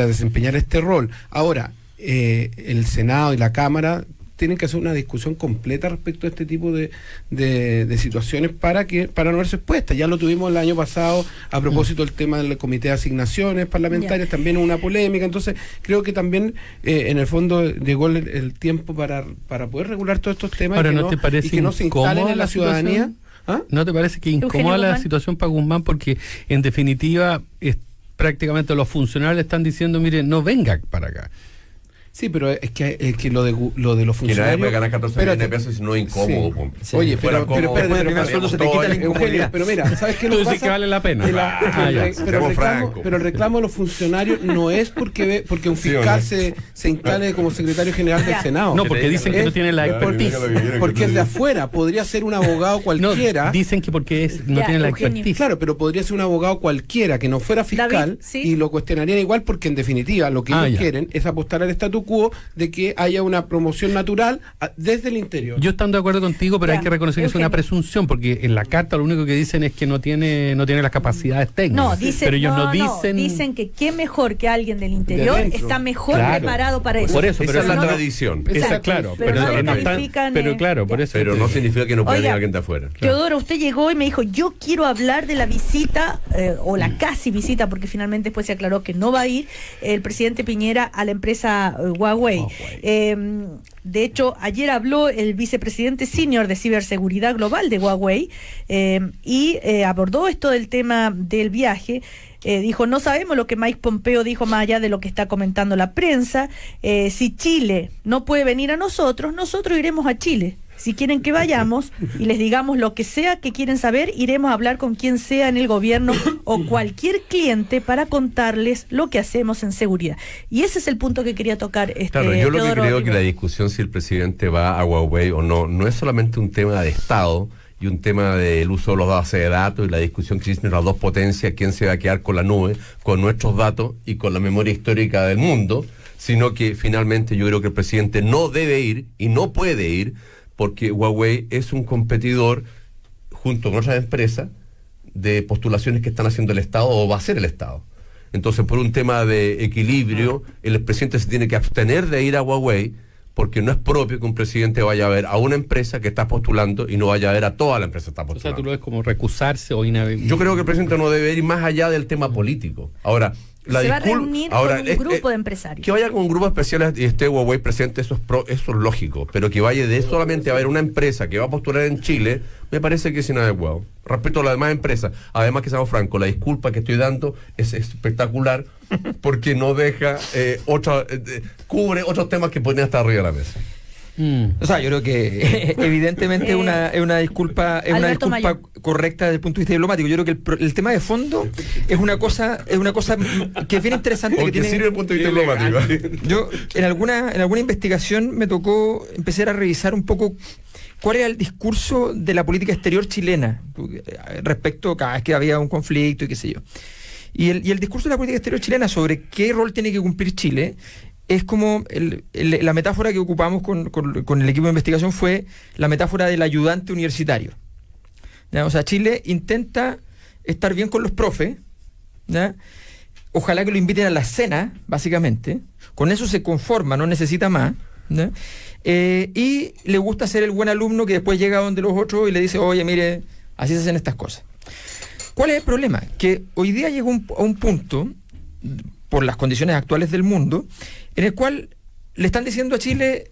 desempeñar este rol. Ahora, el Senado y la Cámara tienen que hacer una discusión completa respecto a este tipo de situaciones para no verse expuestas. Ya lo tuvimos el año pasado a propósito del tema del comité de asignaciones parlamentarias, también una polémica. Entonces creo que también en el fondo llegó el tiempo para poder regular todos estos temas.
Ahora,
y que no se instalen en la ciudadanía. ¿Ah?
¿No te parece que incomoda la situación para Guzmán? Porque en definitiva prácticamente los funcionarios le están diciendo, mire, no venga para acá.
Sí, pero es que lo de los funcionarios... Que nadie puede ganar 14 millones de pesos si no es incómodo. Sí. Oye, pero mira, ¿sabes qué?
Tú dices que vale la pena.
Pero el reclamo de los funcionarios no es porque un fiscal se instale como secretario general del Senado.
No, porque dicen que no tiene la expertise.
Porque es de afuera, podría ser un abogado cualquiera.
No, dicen que porque no tiene la expertise.
Claro, pero podría ser un abogado cualquiera que no fuera fiscal y lo cuestionarían igual, porque en definitiva lo que ellos quieren es apostar al estatu quo de que haya una promoción natural desde el interior.
Yo estoy de acuerdo contigo, pero hay que reconocer que es una presunción, porque en la carta lo único que dicen es que no tiene las capacidades técnicas. Pero ellos
dicen que qué mejor que alguien del interior está mejor preparado para eso.
Por eso,
pero esa es la tradición.
Claro, por eso.
Pero no significa que no pueda ir alguien de afuera.
Teodoro, usted llegó y me dijo, yo quiero hablar de la visita, o la casi visita, porque finalmente después se aclaró que no va a ir el presidente Piñera a la empresa Huawei. De hecho, ayer habló el vicepresidente senior de ciberseguridad global de Huawei y abordó esto del tema del viaje. Dijo, no sabemos lo que Mike Pompeo dijo más allá de lo que está comentando la prensa. Si Chile no puede venir a nosotros iremos a Chile. Si quieren que vayamos y les digamos lo que sea que quieren saber, iremos a hablar con quien sea en el gobierno o cualquier cliente para contarles lo que hacemos en seguridad. Y ese es el punto que quería tocar.
Claro, yo lo que creo que la discusión si el presidente va a Huawei o no es solamente un tema de Estado y un tema del uso de los bases de datos y la discusión que existe entre las dos potencias, quién se va a quedar con la nube, con nuestros datos y con la memoria histórica del mundo, sino que finalmente yo creo que el presidente no debe ir y no puede ir, porque Huawei es un competidor junto con otras empresas de postulaciones que están haciendo el Estado o va a hacer el Estado. Entonces, por un tema de equilibrio, el presidente se tiene que abstener de ir a Huawei, porque no es propio que un presidente vaya a ver a una empresa que está postulando y no vaya a ver a toda la empresa que está postulando.
O sea, tú lo ves como recusarse o inhabilitar.
Yo creo que el presidente no debe ir más allá del tema político. Ahora,
se va a reunir con un grupo de empresarios.
Que vaya con un grupo especial y esté Huawei presente, eso es lógico. Pero que vaya solamente a ver una empresa que va a postular en Chile, me parece que es inadecuado. Respecto a las demás empresas, además que seamos francos, la disculpa que estoy dando es espectacular porque no deja cubre otros temas que podrían estar arriba de la mesa.
O sea, yo creo que evidentemente es una disculpa correcta desde el punto de vista diplomático. Yo creo que el tema de fondo es una cosa que es bien interesante.
Porque
que tiene,
sirve desde el punto de vista diplomático.
Yo en alguna investigación me tocó empezar a revisar un poco cuál era el discurso de la política exterior chilena respecto a cada vez que había un conflicto y qué sé yo. Y el discurso de la política exterior chilena sobre qué rol tiene que cumplir Chile es como la metáfora que ocupamos con el equipo de investigación fue la metáfora del ayudante universitario. ¿Ya? O sea, Chile intenta estar bien con los profes, ¿ya? Ojalá que lo inviten a la cena, básicamente. Con eso se conforma, no necesita más, ¿ya? Y le gusta ser el buen alumno que después llega donde los otros y le dice, oye, mire, así se hacen estas cosas. ¿Cuál es el problema? Que hoy día llegó a un punto, por las condiciones actuales del mundo, en el cual le están diciendo a Chile,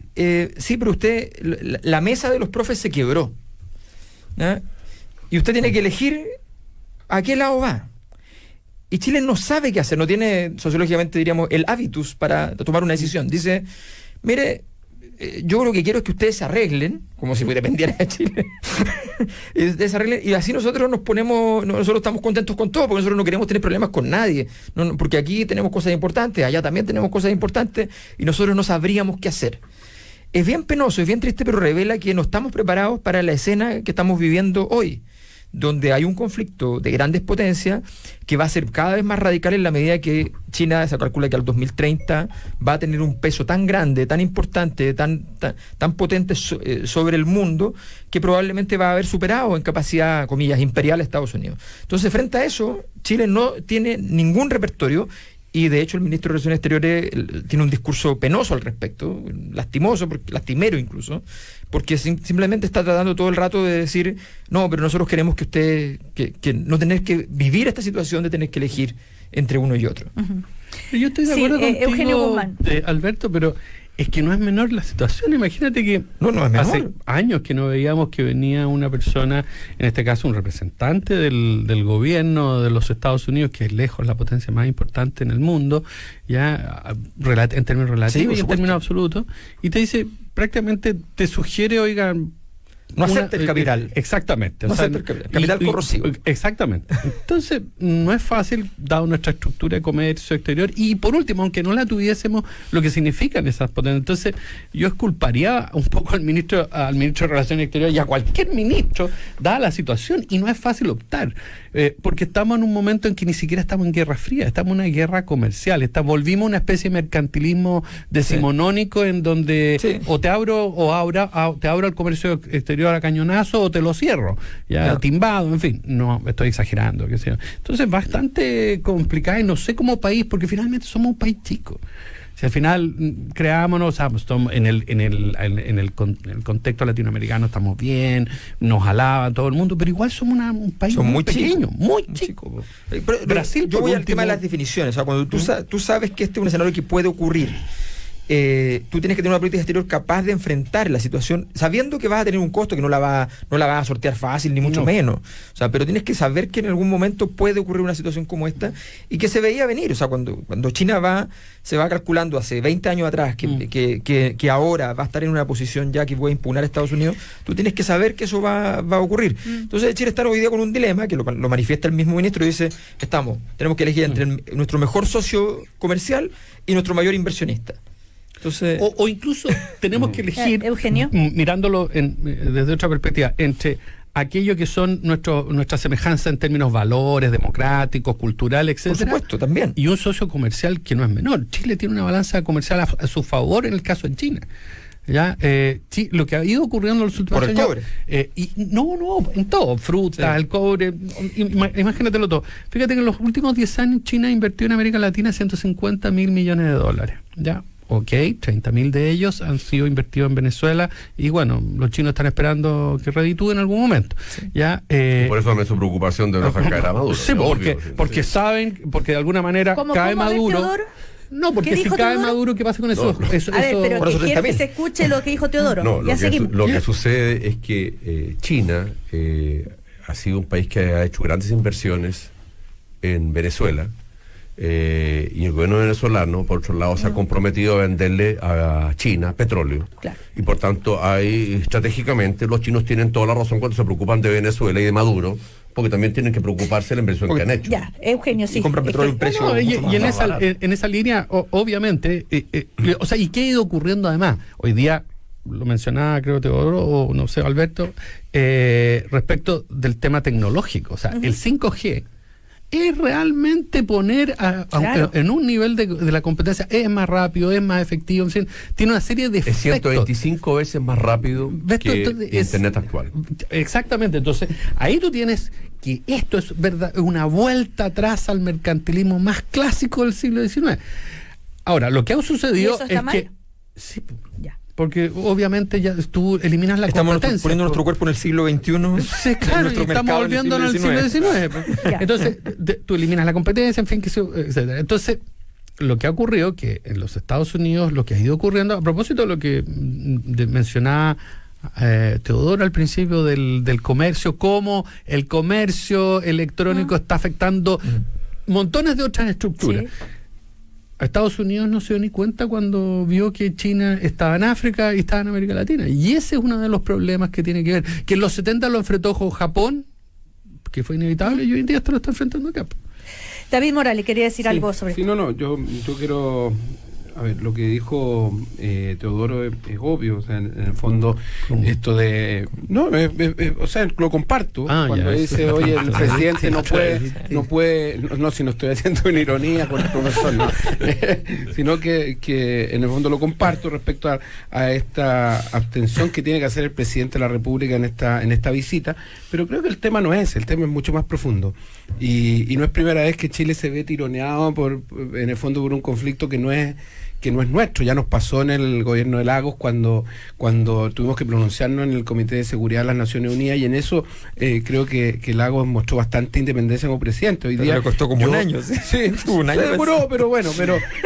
sí, pero usted, la mesa de los profes se quebró, ¿no? Y usted tiene que elegir a qué lado va. Y Chile no sabe qué hacer, no tiene, sociológicamente diríamos, el hábitus para tomar una decisión. Dice, mire, yo lo que quiero es que ustedes se arreglen, como si dependiera de Chile, se arreglen, y así nosotros nosotros estamos contentos con todo, porque nosotros no queremos tener problemas con nadie, porque aquí tenemos cosas importantes, allá también tenemos cosas importantes, y nosotros no sabríamos qué hacer. es bien penoso, es bien triste, pero revela que no estamos preparados para la escena que estamos viviendo hoy, donde hay un conflicto de grandes potencias que va a ser cada vez más radical en la medida que China se calcula que al 2030 va a tener un peso tan grande, tan importante, tan potente sobre el mundo, que probablemente va a haber superado en capacidad, comillas, imperial a Estados Unidos. Entonces, frente a eso, Chile no tiene ningún repertorio. Y de hecho el ministro de Relaciones Exteriores tiene un discurso penoso al respecto, lastimero incluso, porque simplemente está tratando todo el rato de decir, no, pero nosotros queremos que usted, que no tener que vivir esta situación de tener que elegir entre uno y otro.
Uh-huh.
Yo estoy de acuerdo contigo,
Eugenio Guzmán.
Alberto, pero es que no es menor la situación. Imagínate que
no es menor.
Hace años que no veíamos que venía una persona, en este caso un representante del gobierno de los Estados Unidos, que es lejos la potencia más importante en el mundo, ya en términos relativos y en términos absolutos, y te dice, prácticamente te sugiere, oigan,
no acepta el capital.
Exactamente.
No acepta el capital corrosivo.
Exactamente. Entonces, no es fácil, dado nuestra estructura de comercio exterior, y por último, aunque no la tuviésemos, lo que significan esas potencias. Entonces, yo esculparía un poco al ministro de Relaciones Exteriores y a cualquier ministro, dada la situación, y no es fácil optar, porque estamos en un momento en que ni siquiera estamos en guerra fría, estamos en una guerra comercial, volvimos a una especie de mercantilismo decimonónico en donde o te abro el comercio exterior a cañonazo o te lo cierro, timbado, en fin, no, estoy exagerando, qué sé yo. Entonces, bastante complicado, y no sé como país, porque finalmente somos un país chico. Si al final creámonos, en el contexto latinoamericano estamos bien, nos alaba todo el mundo, pero igual somos un país muy pequeño, muy chico.
Brasil, yo voy al tema de las definiciones. O sea, cuando tú sabes que este es un escenario que puede ocurrir, tú tienes que tener una política exterior capaz de enfrentar la situación, sabiendo que vas a tener un costo, que no la vas a sortear fácil, ni mucho menos. O sea, pero tienes que saber que en algún momento puede ocurrir una situación como esta, y que se veía venir. O sea, cuando China se va calculando hace 20 años atrás que ahora va a estar en una posición ya que puede impugnar a Estados Unidos, tú tienes que saber que eso va a ocurrir. Entonces Chile está hoy día con un dilema, que lo manifiesta el mismo ministro, y dice, tenemos que elegir entre nuestro mejor socio comercial y nuestro mayor inversionista. Entonces,
o incluso tenemos que elegir,
Eugenio,
mirándolo desde otra perspectiva, entre aquello que son nuestra semejanza en términos valores, democráticos, culturales, etcétera.
Por supuesto, también.
Y un socio comercial que no es menor. Chile tiene una balanza comercial a su favor en el caso de China. ¿Ya? Lo que ha ido ocurriendo en los últimos años.
Por el cobre.
No, en todo. Fruta, el cobre. Imagínatelo todo. Fíjate que en los últimos 10 años China invirtió en América Latina $150 mil millones. ¿Ya? Ok, 30.000 de ellos han sido invertidos en Venezuela, y bueno, los chinos están esperando que reditúe en algún momento. ¿Ya?
Por eso me su preocupación de no sacar a Maduro.
Sí, porque saben, porque de alguna manera cae Maduro. No, porque si cae Teodoro? Maduro, ¿qué pasa con eso?
A ver, pero que se escuche lo que dijo Teodoro.
No, lo que sucede es que China ha sido un país que ha hecho grandes inversiones en Venezuela. Y el gobierno venezolano, por otro lado, se ha comprometido a venderle a China petróleo.
Claro.
Y por tanto, estratégicamente, los chinos tienen toda la razón cuando se preocupan de Venezuela y de Maduro, porque también tienen que preocuparse de la inversión que han hecho.
Ya, Eugenio, sí.
Y compran petróleo a un precio.
Y en esa línea, obviamente, ¿y qué ha ido ocurriendo además? Hoy día, lo mencionaba, creo, Teodoro, o no sé, Alberto, respecto del tema tecnológico. O sea, el 5G es realmente poner en un nivel de la competencia, es más rápido, es más efectivo, en fin, tiene una serie de efectos.
Es 125 veces más rápido que Internet actual.
Exactamente, entonces ahí tú tienes que esto es verdad, una vuelta atrás al mercantilismo más clásico del siglo XIX. Ahora, lo que ha sucedido es que... Sí, ya. Porque obviamente ya tú eliminas la competencia.
Estamos poniendo nuestro cuerpo en el siglo XXI.
Sí, claro, y estamos volviendo al siglo XIX. Entonces, tú eliminas la competencia, en fin, etcétera. Entonces, lo que ha ocurrido, que en los Estados Unidos, lo que ha ido ocurriendo, a propósito de lo que mencionaba Teodoro al principio del comercio, cómo el comercio electrónico está afectando montones de otras estructuras. Sí. A Estados Unidos no se dio ni cuenta cuando vio que China estaba en África y estaba en América Latina. Y ese es uno de los problemas que tiene que ver. Que en los 70 lo enfrentó Japón, que fue inevitable, y hoy en día esto lo está enfrentando acá.
David Morales, quería decir algo sobre esto.
Sí, yo quiero A ver, lo que dijo Teodoro es obvio, o sea, en el fondo, esto de... No, o sea, lo comparto. Cuando dice, oye, el presidente no puede, si no estoy haciendo una ironía con el profesor, no. Sino que en el fondo lo comparto respecto a esta abstención que tiene que hacer el presidente de la República en esta visita, pero creo que el tema no es, el tema es mucho más profundo. Y no es primera vez que Chile se ve tironeado en el fondo por un conflicto que no es nuestro. Ya nos pasó en el gobierno de Lagos cuando tuvimos que pronunciarnos en el Comité de Seguridad de las Naciones Unidas, y en eso creo que Lagos mostró bastante independencia como presidente. Hoy día
le costó como un año.
Sí, un año se demoró, pero bueno,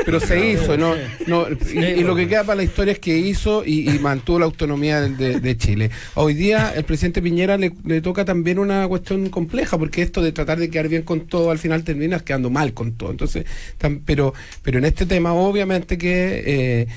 pero se hizo. Y lo que queda para la historia es que hizo y mantuvo la autonomía de Chile. Hoy día el presidente Piñera le toca también una cuestión compleja, porque esto de tratar de quedar bien con todo, al final terminas quedando mal con todo. Entonces, pero en este tema, obviamente que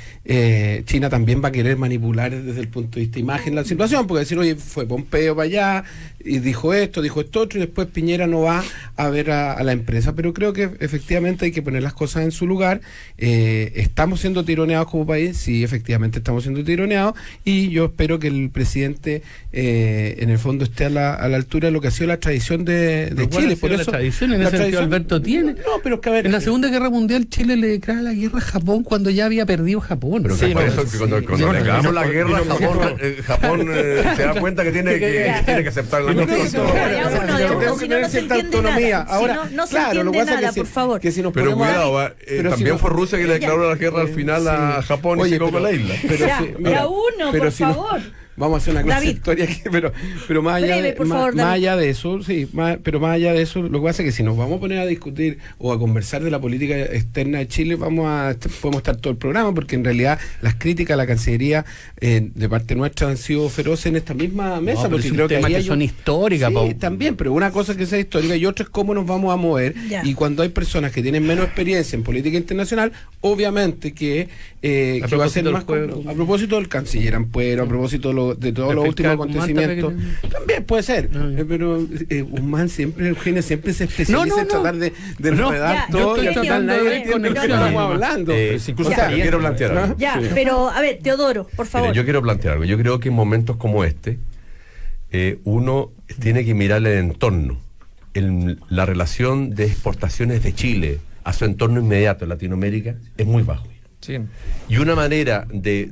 China también va a querer manipular desde el punto de vista imagen la situación, porque decir, oye, fue Pompeo para allá y dijo esto otro, y después Piñera no va a ver a la empresa. Pero creo que efectivamente hay que poner las cosas en su lugar. Estamos siendo tironeados como país, sí, efectivamente estamos siendo tironeados, y yo espero que el presidente en el fondo esté a la altura de lo que ha sido la tradición de Chile. Por eso
la tradición, en ese sentido, Alberto, tiene.
No, pero es que a ver,
en la Segunda Guerra Mundial Chile le declara la guerra a Japón cuando ya había perdido Japón.
Pero
sí,
por eso que cuando le acabamos la guerra, Japón se da cuenta que tiene que aceptar la
tengo que tener cierta autonomía. Ahora,
no se entiende nada, por favor.
Pero cuidado, también fue Rusia que le declaró la guerra al final a Japón y se quedó con la isla.
Por favor.
Vamos a hacer una clase de historia aquí, pero más allá
Breve,
más allá de eso, sí, pero más allá de eso, lo que pasa es que si nos vamos a poner a discutir o a conversar de la política externa de Chile, podemos estar todo el programa, porque en realidad las críticas a la Cancillería de parte nuestra han sido feroces en esta misma mesa, porque creo que ahí
son históricas,
sí, también, pero una cosa es que sea histórica y otra es cómo nos vamos a mover. Y cuando hay personas que tienen menos experiencia en política internacional, obviamente que va a ser más a propósito del canciller Ampuero, a propósito de todos los últimos acontecimientos, también puede ser, pero Guzmán Eugenio siempre se especializa en tratar de enredar todo y al final nadie entiende de qué estamos hablando.
Quiero plantear algo.
Pero a ver, Teodoro, por favor.
Yo quiero plantear algo. Yo creo que en momentos como este uno tiene que mirar el entorno, la relación de exportaciones de Chile a su entorno inmediato en Latinoamérica es muy bajo.
Sí.
Y una manera de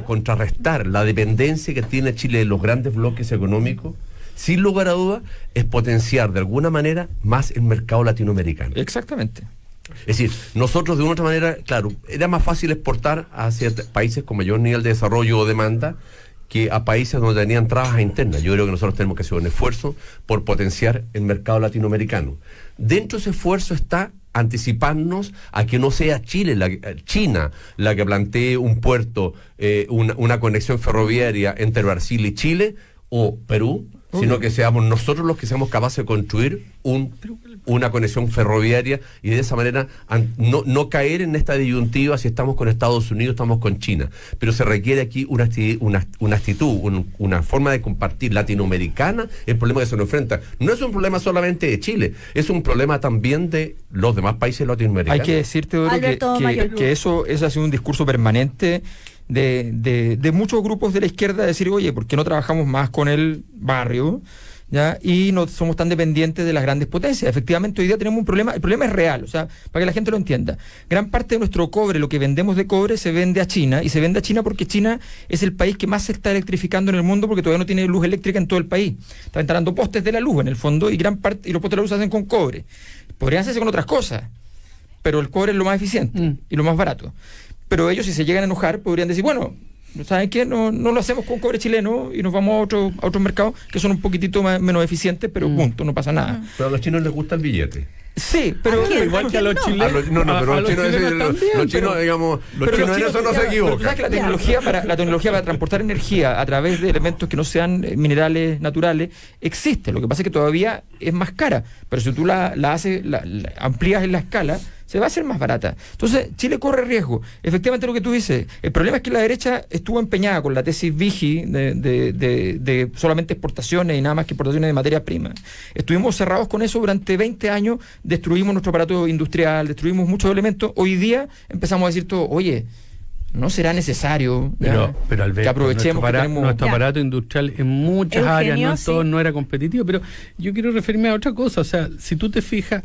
contrarrestar la dependencia que tiene Chile de los grandes bloques económicos, sin lugar a dudas, es potenciar de alguna manera más el mercado latinoamericano.
Exactamente.
Es decir, nosotros de una otra manera, claro, era más fácil exportar hacia países con mayor nivel de desarrollo o demanda que a países donde tenían trabas internas. Yo creo que nosotros tenemos que hacer un esfuerzo por potenciar el mercado latinoamericano. Dentro de ese esfuerzo está anticiparnos a que no sea China la que plantee un puerto, una conexión ferroviaria entre Brasil y Chile o Perú, sino que seamos nosotros los que seamos capaces de construir una conexión ferroviaria y de esa manera no caer en esta disyuntiva si estamos con Estados Unidos, estamos con China. Pero se requiere aquí una actitud, una forma de compartir latinoamericana el problema que se nos enfrenta. No es un problema solamente de Chile, es un problema también de los demás países latinoamericanos.
Hay que decirte, que eso ha sido un discurso permanente de muchos grupos de la izquierda, decir, oye, ¿por qué no trabajamos más con el barrio? ¿Ya? Y no somos tan dependientes de las grandes potencias. Efectivamente, hoy día tenemos un problema. El problema es real, o sea, para que la gente lo entienda. Gran parte de nuestro cobre, lo que vendemos de cobre, se vende a China, y se vende a China porque China es el país que más se está electrificando en el mundo, porque todavía no tiene luz eléctrica en todo el país. Están instalando postes de la luz en el fondo, y los postes de la luz se hacen con cobre. Podrían hacerse con otras cosas, pero el cobre es lo más eficiente y lo más barato. Pero ellos, si se llegan a enojar, podrían decir, bueno, ¿saben qué? No lo hacemos con cobre chileno y nos vamos a otros mercados que son un poquitito menos eficientes, pero punto, no pasa nada.
Pero a los chinos les gusta el billete.
Sí, pero
igual que a los chilenos.
Pero los chinos, digamos, los chinos en eso no se equivocan.
¿Sabes que la tecnología para transportar energía a través de elementos que no sean minerales naturales existe? Lo que pasa es que todavía es más cara, pero si tú la amplías en la escala, se va a hacer más barata. Entonces, Chile corre riesgo. Efectivamente, lo que tú dices, el problema es que la derecha estuvo empeñada con la tesis Vigi de solamente exportaciones y nada más que exportaciones de materias primas. Estuvimos cerrados con eso durante 20 años, destruimos nuestro aparato industrial, destruimos muchos elementos. Hoy día empezamos a decir todo, oye, no será necesario
pero Alberto,
que aprovechemos
nuestro aparato industrial en muchas áreas, no en todo, no era competitivo, pero yo quiero referirme a otra cosa. O sea, si tú te fijas,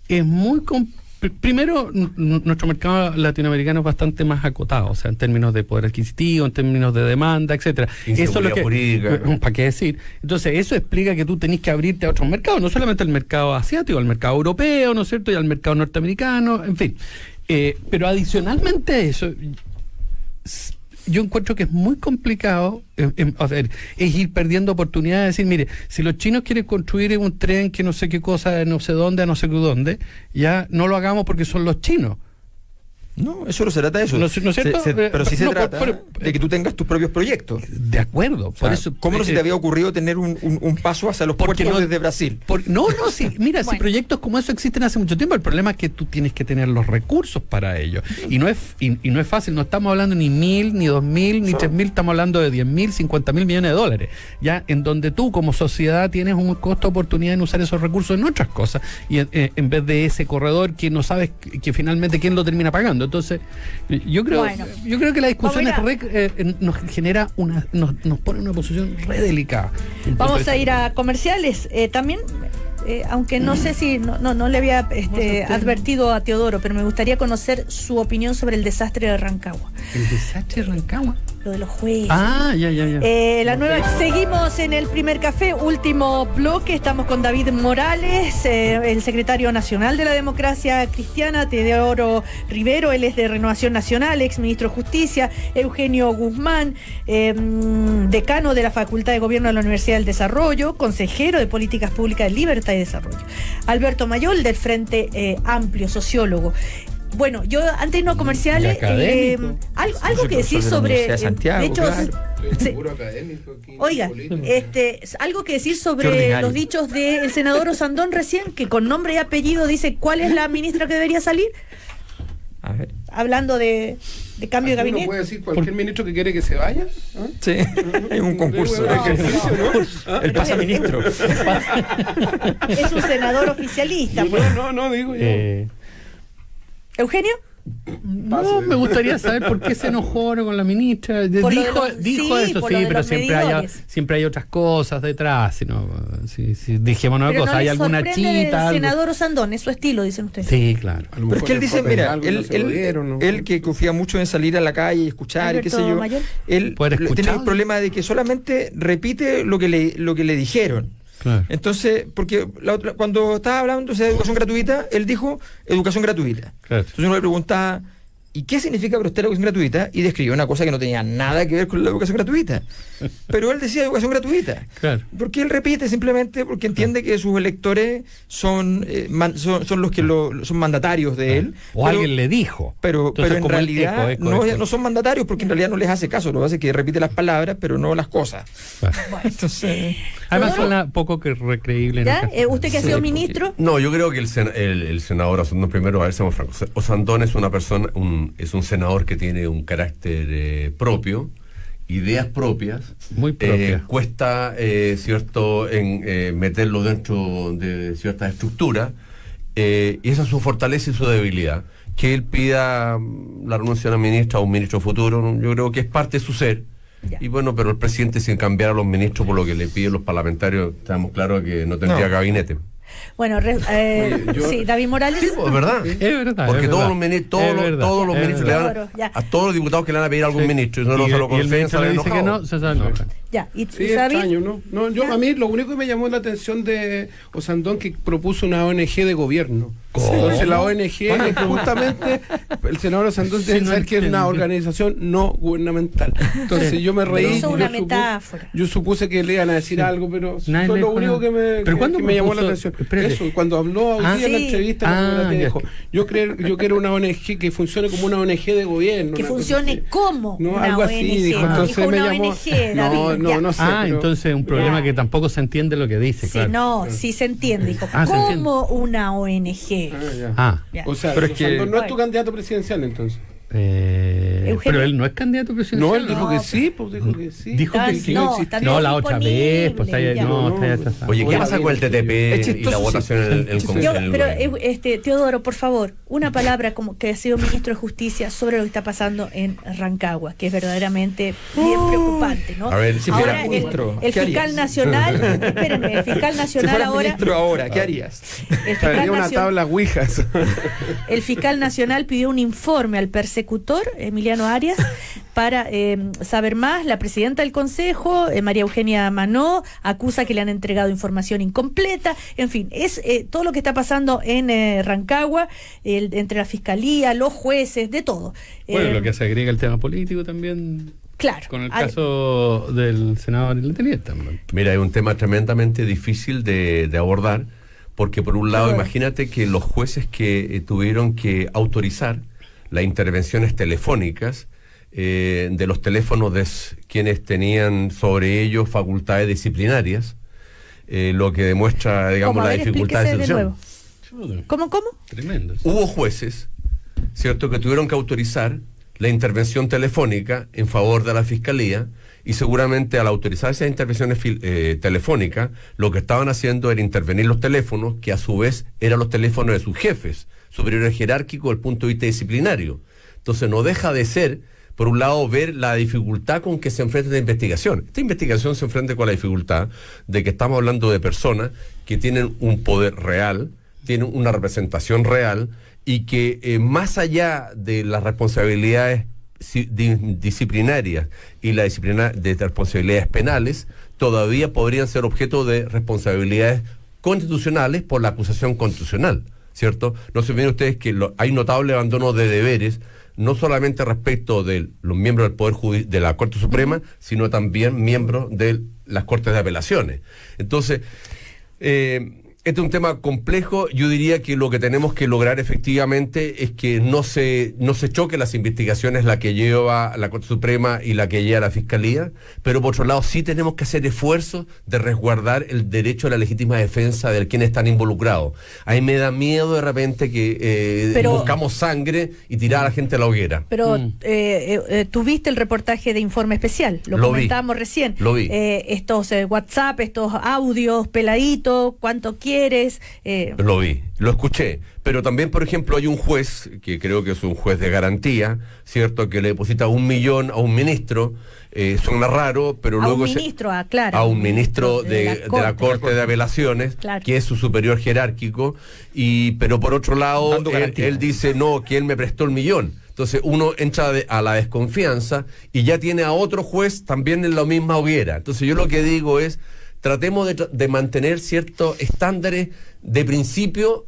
es muy primero, nuestro mercado latinoamericano es bastante más acotado, o sea, en términos de poder adquisitivo, en términos de demanda, etcétera. Eso es lo que
jurídica, ¿no?
¿Para qué decir? Entonces, eso explica que tú tenés que abrirte a otros mercados, no solamente al mercado asiático, al mercado europeo, ¿no es cierto? Y al mercado norteamericano, en fin. Pero adicionalmente a eso, yo encuentro que es muy complicado, es ir perdiendo oportunidades de decir, mire, si los chinos quieren construir un tren que no sé qué cosa, no sé dónde, a no sé dónde, ya no lo hagamos porque son los chinos.
No, eso no se trata de eso.
¿No es cierto?
Pero sí se trata de que tú tengas tus propios proyectos.
De acuerdo. Por eso,
¿cómo no se te había ocurrido tener un paso hacia los puertos desde Brasil?
Sí, mira, si proyectos como eso existen hace mucho tiempo, el problema es que tú tienes que tener los recursos para ello. Y no es fácil, no estamos hablando ni 1.000, ni 2.000, ni 3.000, estamos hablando de 10.000, 50.000 millones de dólares. Ya en donde tú como sociedad tienes un costo de oportunidad en usar esos recursos en otras cosas, y en vez de ese corredor que no sabes que finalmente quién lo termina pagando. Entonces, yo creo que la discusión nos genera nos pone en una posición re delicada.
Vamos a ir a comerciales. También, aunque no sé si no le había advertido a Teodoro, pero me gustaría conocer su opinión sobre el desastre de Rancagua.
¿El desastre de Rancagua?
Lo de los jueces.
Ya.
Seguimos en el primer café, último bloque. Estamos con David Morales, el secretario nacional de la Democracia Cristiana, Teodoro Rivero, él es de Renovación Nacional, ex ministro de Justicia, Eugenio Guzmán, decano de la Facultad de Gobierno de la Universidad del Desarrollo, consejero de Políticas Públicas de Libertad y Desarrollo, Alberto Mayol, del Frente Amplio, sociólogo. Bueno, yo antes no comerciales, algo que decir sobre,
Santiago,
de hecho, oiga, algo que decir sobre los dichos del senador Osandón recién, que con nombre y apellido dice cuál es la ministra que debería salir.
A ver.
Hablando de cambio de gabinete.
¿No puede decir cualquier ministro que quiere que se vaya? ¿Ah?
Sí, hay un concurso. El pasaministro.
Es un senador oficialista.
No, digo yo.
¿Eugenio?
No, me gustaría saber por qué se enojó con la ministra. Dijo eso, sí, pero siempre hay otras cosas detrás. Si dijimos una cosa, hay alguna chita.
El senador Osandón, es su estilo, dicen ustedes.
Sí, claro.
Pero es que él dice, mira, él que confía mucho en salir a la calle y escuchar y qué sé yo, él tiene el problema de que solamente repite lo que le dijeron.
Claro.
Entonces, porque cuando estaba hablando de educación gratuita, él dijo educación gratuita.
Claro.
Entonces uno le preguntaba, ¿y qué significa para usted la educación gratuita? Y describió una cosa que no tenía nada que ver con la educación gratuita. Pero él decía educación gratuita.
Claro.
Porque él repite simplemente porque entiende que sus electores son los que son mandatarios de él.
O alguien le dijo.
Pero en realidad no son mandatarios porque en realidad no les hace caso. Lo que hace es que repite las palabras, pero no las cosas.
Claro.
Entonces,
además suena poco que recreíble.
¿Ya? ¿Usted que ha sido ministro?
No, yo creo que el senador Osandón, primero, a ver, seamos francos. Osandón es una persona, es un senador que tiene un carácter propio, ideas propias.
Muy propias.
Cuesta, cierto, meterlo dentro de ciertas estructuras. Y esa es su fortaleza y su debilidad. Que él pida la renuncia a una ministra o un ministro futuro, yo creo que es parte de su ser.
Ya.
Y bueno, pero el presidente, sin cambiar a los ministros por lo que le piden los parlamentarios, estamos claros que no tendría gabinete.
Bueno, sí, David Morales.
Sí, pues, ¿verdad?
Es verdad.
Porque
es
todos
verdad.
los ministros le dan a todos los diputados que le van a pedir a algún ministro y no se lo conceden, salen
dice que no, se enoja.
Ya, y
Sí,
David.
extraño, ¿no? A mí lo único que me llamó la atención de Osandón que propuso una ONG de gobierno.
¿Cómo?
Entonces la ONG es justamente, el senador Osandón debe saber que es una organización no gubernamental. Entonces yo me reí.
Hizo una metáfora.
Yo supuse que le iban a decir algo, pero
Nadie
fue
le
lo
dijo
único
nada.
que me llamó la atención.
Espérate.
Eso, cuando habló hoy día en la
sí.
entrevista, dijo, yo quiero una ONG que funcione como una ONG de gobierno.
Que
una cosa
funcione
así.
como
No,
una
algo
ONG.
así dijo. Entonces
Dijo
me
una
llamó.
ONG, David.
no, no sé. Pero,
entonces un problema
Ya.
que tampoco se entiende lo que dice,
Sí,
claro.
no, sí se entiende. Dijo,
Ah, se entiende.
como una ONG.
ya.
Ah,
Ya.
O sea,
Pero es que-
no es tu candidato presidencial entonces.
Eugenio.
pero él no es candidato presidencial.
No, él dijo
No,
que
pues.
sí, pues dijo que sí.
Dijo que sí.
No,
existe.
está
No, la otra vez, pues
disponible,
está
ya.
no,
No,
está ya
no,
atrasado.
Oye, ¿qué pasa con el TTP
Es
y
chistoso,
la
sí.
votación en el
Chistoso.
Congreso?
Yo, pero Teodoro, por favor, una palabra como que ha sido ministro de Justicia sobre lo que está pasando en Rancagua, que es verdaderamente bien preocupante, ¿no?
A ver, si
ahora
fuera
el
ministro,
el
¿qué
fiscal
harías?
nacional, espérenme, el fiscal
Si
nacional
fueras
ahora,
ministro ahora, ¿qué harías?
el fiscal,
Traería una tabla Ouijas.
el fiscal nacional pidió un informe al persecutor Emiliano Arias para saber más. La presidenta del Consejo, María Eugenia Manó, acusa que le han entregado información incompleta. En fin, es todo lo que está pasando en Rancagua, entre la fiscalía, los jueces, de todo.
Bueno, lo que se agrega el tema político también,
Claro.
con el caso del senador Letelier también.
Mira, es un tema tremendamente difícil de abordar, porque por un lado,
Claro.
imagínate que los jueces que tuvieron que autorizar las intervenciones telefónicas de los teléfonos de quienes tenían sobre ellos facultades disciplinarias, lo que demuestra, digamos,
¿Cómo? A
la
ver,
dificultad de
explíquese de
solución.
nuevo. ¿Cómo?
Tremendo.
Hubo jueces, ¿cierto?, que tuvieron que autorizar la intervención telefónica en favor de la Fiscalía, y seguramente al autorizar esas intervenciones telefónicas, lo que estaban haciendo era intervenir los teléfonos, que a su vez eran los teléfonos de sus jefes, superiores jerárquicos desde el punto de vista disciplinario. Entonces no deja de ser, por un lado, ver la dificultad con que se enfrenta esta investigación. Esta investigación se enfrenta con la dificultad de que estamos hablando de personas que tienen un poder real, tienen una representación real, y que más allá de las responsabilidades disciplinarias y la disciplina de responsabilidades penales, todavía podrían ser objeto de responsabilidades constitucionales por la acusación constitucional, ¿cierto? No se olviden ustedes que hay notable abandono de deberes, no solamente respecto de los miembros del Poder de la Corte Suprema, sino también miembros de las Cortes de Apelaciones. Entonces, este es un tema complejo. Yo diría que lo que tenemos que lograr efectivamente es que no se choquen las investigaciones, la que lleva la Corte Suprema y la que lleva la Fiscalía, pero por otro lado sí tenemos que hacer esfuerzos de resguardar el derecho a la legítima defensa de quienes están involucrados. A mí me da miedo de repente que buscamos sangre y tirar a la gente a la hoguera.
Pero tuviste el reportaje de Informe Especial, lo comentábamos recién.
Lo vi.
Estos WhatsApp, estos audios, peladito, cuánto quieres.
Lo vi, lo escuché. Pero también, por ejemplo, hay un juez, que creo que es un juez de garantía, ¿cierto?, que le deposita 1 millón a un ministro. Suena raro, pero
a
luego...
un ministro, aclara.
A un ministro de la Corte de Apelaciones,
claro,
que es su superior jerárquico, pero por otro lado, él dice, no, que él me prestó el millón. Entonces uno entra a la desconfianza y ya tiene a otro juez también en la misma hoguera. Entonces yo lo que digo es, tratemos de mantener ciertos estándares de principio,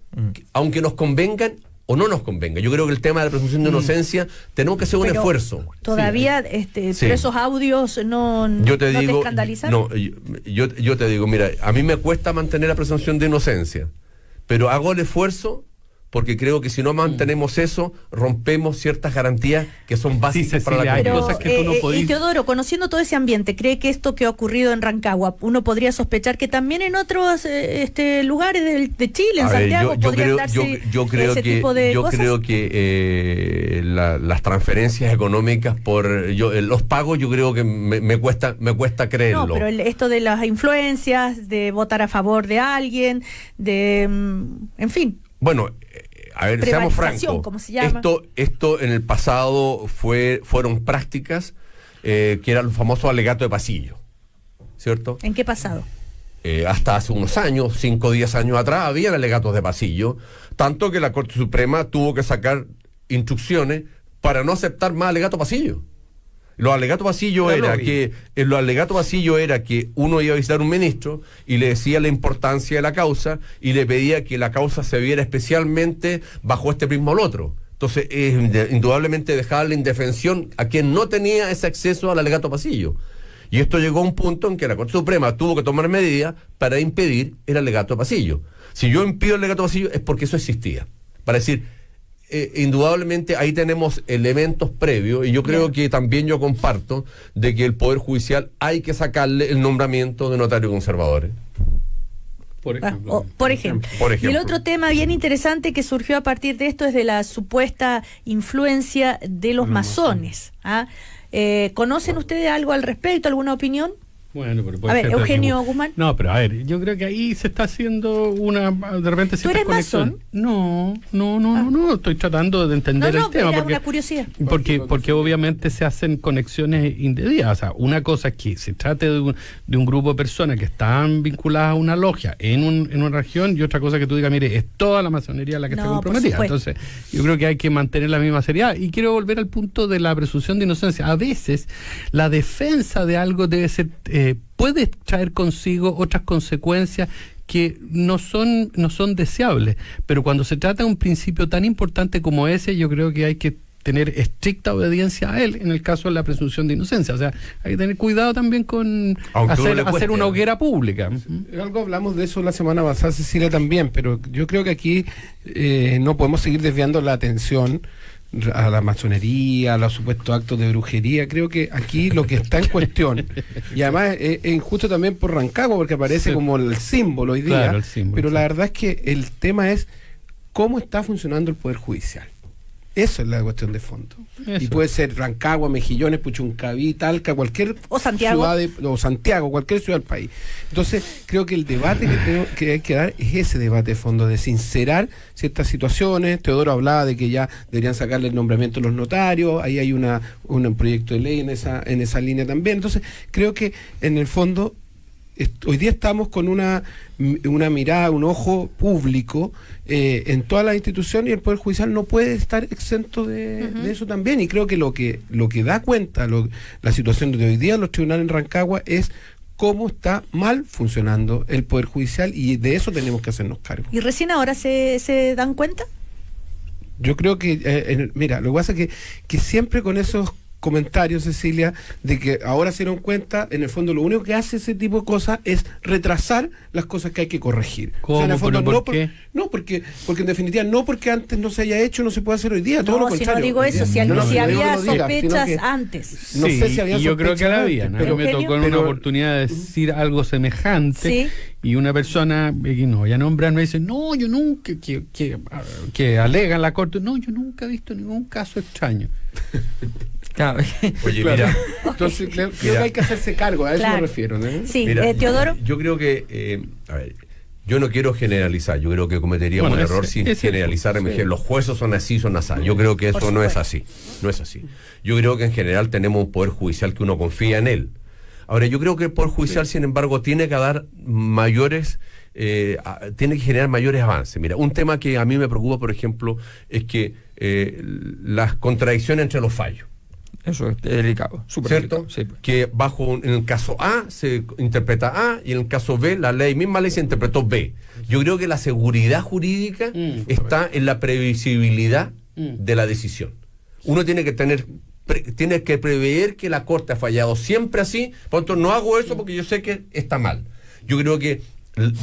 aunque nos convengan o no nos convenga. Yo creo que el tema de la presunción de inocencia tenemos que hacer un esfuerzo.
Todavía,
Sí.
pero esos audios no te escandalizan.
No, yo te digo, mira, a mí me cuesta mantener la presunción de inocencia, pero hago el esfuerzo porque creo que si no mantenemos eso, rompemos ciertas garantías que son básicas para la
hay
Pero,
cosas que tú no podís...
Teodoro, conociendo todo ese ambiente, ¿cree que esto que ha ocurrido en Rancagua, uno podría sospechar que también en otros lugares de Chile, en Santiago, podrían darse ese tipo de cosas?
Yo creo que las transferencias económicas los pagos, yo creo que me cuesta creerlo.
No, pero esto de las influencias, de votar a favor de alguien, en fin.
Bueno, a ver, seamos francos.
¿Cómo se llama?
Esto en el pasado fueron prácticas que eran los famosos alegatos de pasillo, ¿cierto?
¿En qué pasado?
Hasta hace unos años, 5 o 10 años atrás, había alegatos de pasillo, tanto que la Corte Suprema tuvo que sacar instrucciones para no aceptar más alegatos pasillo. Los alegatos pasillo era que uno iba a visitar un ministro y le decía la importancia de la causa y le pedía que la causa se viera especialmente bajo este prisma o el otro. Entonces, indudablemente dejaba la indefensión a quien no tenía ese acceso al alegato pasillo. Y esto llegó a un punto en que la Corte Suprema tuvo que tomar medidas para impedir el alegato pasillo. Si yo impido el alegato pasillo es porque eso existía. Para decir, indudablemente ahí tenemos elementos previos, y yo creo que también yo comparto de que el Poder Judicial hay que sacarle el nombramiento de notarios conservadores.
Por ejemplo.
Por ejemplo. Y el otro tema bien interesante que surgió a partir de esto es de la supuesta influencia de los masones. ¿Ah? ¿Conocen ustedes algo al respecto? ¿Alguna opinión?
Bueno, pero
a ver, Eugenio Guzmán.
No, pero a ver, yo creo que ahí se está haciendo de repente
¿Tú eres masón?
No, estoy tratando de entender el tema.
Era una curiosidad.
Porque obviamente se hacen conexiones indebidas. O sea, una cosa es que se trate de un grupo de personas que están vinculadas a una logia en una región, y otra cosa que tú digas, mire, es toda la masonería la que está comprometida. Entonces, yo creo que hay que mantener la misma seriedad. Y quiero volver al punto de la presunción de inocencia. A veces, la defensa de algo debe ser... puede traer consigo otras consecuencias que no son deseables, pero cuando se trata de un principio tan importante como ese, yo creo que hay que tener estricta obediencia a él en el caso de la presunción de inocencia. O sea, hay que tener cuidado también con hacer una hoguera pública.
Algo hablamos de eso la semana pasada, Cecilia, también, pero yo creo que aquí no podemos seguir desviando la atención a la masonería, a los supuestos actos de brujería. Creo que aquí lo que está en cuestión, y además es injusto también por Rancagua, porque aparece como el símbolo hoy día,
el símbolo,
pero la verdad es que el tema es cómo está funcionando el Poder Judicial. Eso es la cuestión de fondo.
Eso.
Y puede ser Rancagua, Mejillones, Puchuncaví, Talca, cualquier
o Santiago,
o Santiago, cualquier ciudad del país. Entonces, creo que el debate que hay que dar es ese debate de fondo, de sincerar ciertas situaciones. Teodoro hablaba de que ya deberían sacarle el nombramiento a los notarios, ahí hay un proyecto de ley en esa línea también. Entonces, creo que en el fondo hoy día estamos con una mirada, un ojo público en todas las instituciones, y el Poder Judicial no puede estar exento de eso también. Y creo que lo que da cuenta la situación de hoy día en los tribunales en Rancagua es cómo está mal funcionando el Poder Judicial, y de eso tenemos que hacernos cargo.
¿Y recién ahora se dan cuenta?
Yo creo que, mira, lo que pasa es que siempre con esos comentarios, Cecilia, de que ahora se dieron cuenta, en el fondo lo único que hace ese tipo de cosas es retrasar las cosas que hay que corregir.
¿Cómo?
O sea, en el fondo,
¿Por qué?
porque en definitiva, no porque antes no se haya hecho, no se puede hacer hoy día, todo lo contrario.
No digo eso, si había sospechas antes.
No sé si había
y yo creo que la había,
pero
me tocó en una oportunidad de decir algo semejante, y una persona, no voy a nombrar, me dice, no, yo nunca, que alega en la corte, no, yo nunca he visto ningún caso extraño.
Claro.
Oye,
Claro.
mira.
Entonces, creo que hay que hacerse cargo, a eso me refiero, ¿no?
Sí,
Mira,
Teodoro.
Yo creo que, a ver, yo no quiero generalizar, yo creo que cometeríamos un error si generalizar, los jueces son así, son así. Yo creo que eso no es así, no es así. Yo creo que en general tenemos un Poder Judicial que uno confía en él. Ahora, yo creo que el Poder Judicial, sin embargo, tiene que dar mayores... tiene que generar mayores avances. Mira, un tema que a mí me preocupa, por ejemplo, es que las contradicciones entre los fallos.
Eso es delicado, súper
¿cierto?
delicado. Sí, pues.
Que en el caso A se interpreta A, y en el caso B, misma ley se interpretó B. Yo creo que la seguridad jurídica está en la previsibilidad de la decisión. Uno tiene que prever que la Corte ha fallado siempre así, por lo tanto no hago eso porque yo sé que está mal. Yo creo que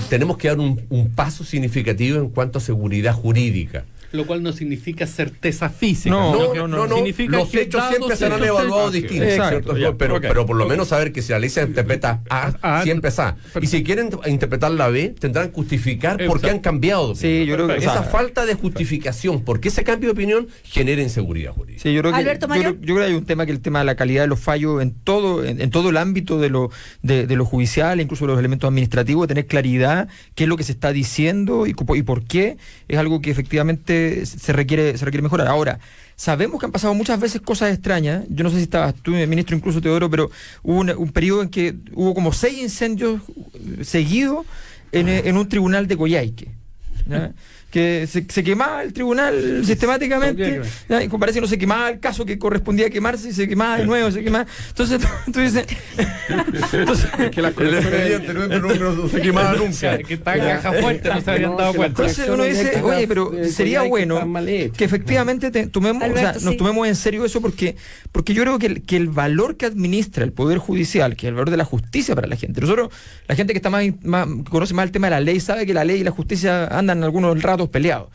tenemos que dar un paso significativo en cuanto a seguridad jurídica.
Lo cual no significa certeza física.
No.
Significa
los
que
hechos siempre serán evaluados distintos.
Exacto,
¿cierto? Pero por lo menos saber que si la ley se interpreta A, siempre es A. Y si quieren interpretar la B, tendrán que justificar por qué han cambiado.
Sí, yo creo que
esa falta de justificación, porque ese cambio de opinión genera inseguridad jurídica.
Sí, yo creo que
Alberto Mayor.
yo creo que hay un tema, que el tema de la calidad de los fallos en todo el ámbito de lo judicial, incluso de los elementos administrativos, de tener claridad qué es lo que se está diciendo y por qué, es algo que efectivamente se requiere mejorar. Ahora, sabemos que han pasado muchas veces cosas extrañas. Yo no sé si estabas tú, ministro, incluso Teodoro, pero hubo un periodo en que hubo como 6 incendios seguidos en un tribunal de Coyhaique, ¿ya? Que se quemaba el tribunal sistemáticamente, ¿ya? Y parece que no se quemaba el caso que correspondía quemarse, y se quemaba de nuevo, se quemaba. Entonces tú dices...
Es que el expediente no se quemaba nunca.
Que está en caja fuerte, no se habían dado cuenta.
Entonces uno dice, oye, pero sería bueno que efectivamente nos tomemos en serio eso, porque yo creo que el valor que administra el Poder Judicial, que es el valor de la justicia para la gente. Nosotros, la gente que está que conoce más el tema de la ley, sabe que la ley y la justicia andan algunos ratos peleados.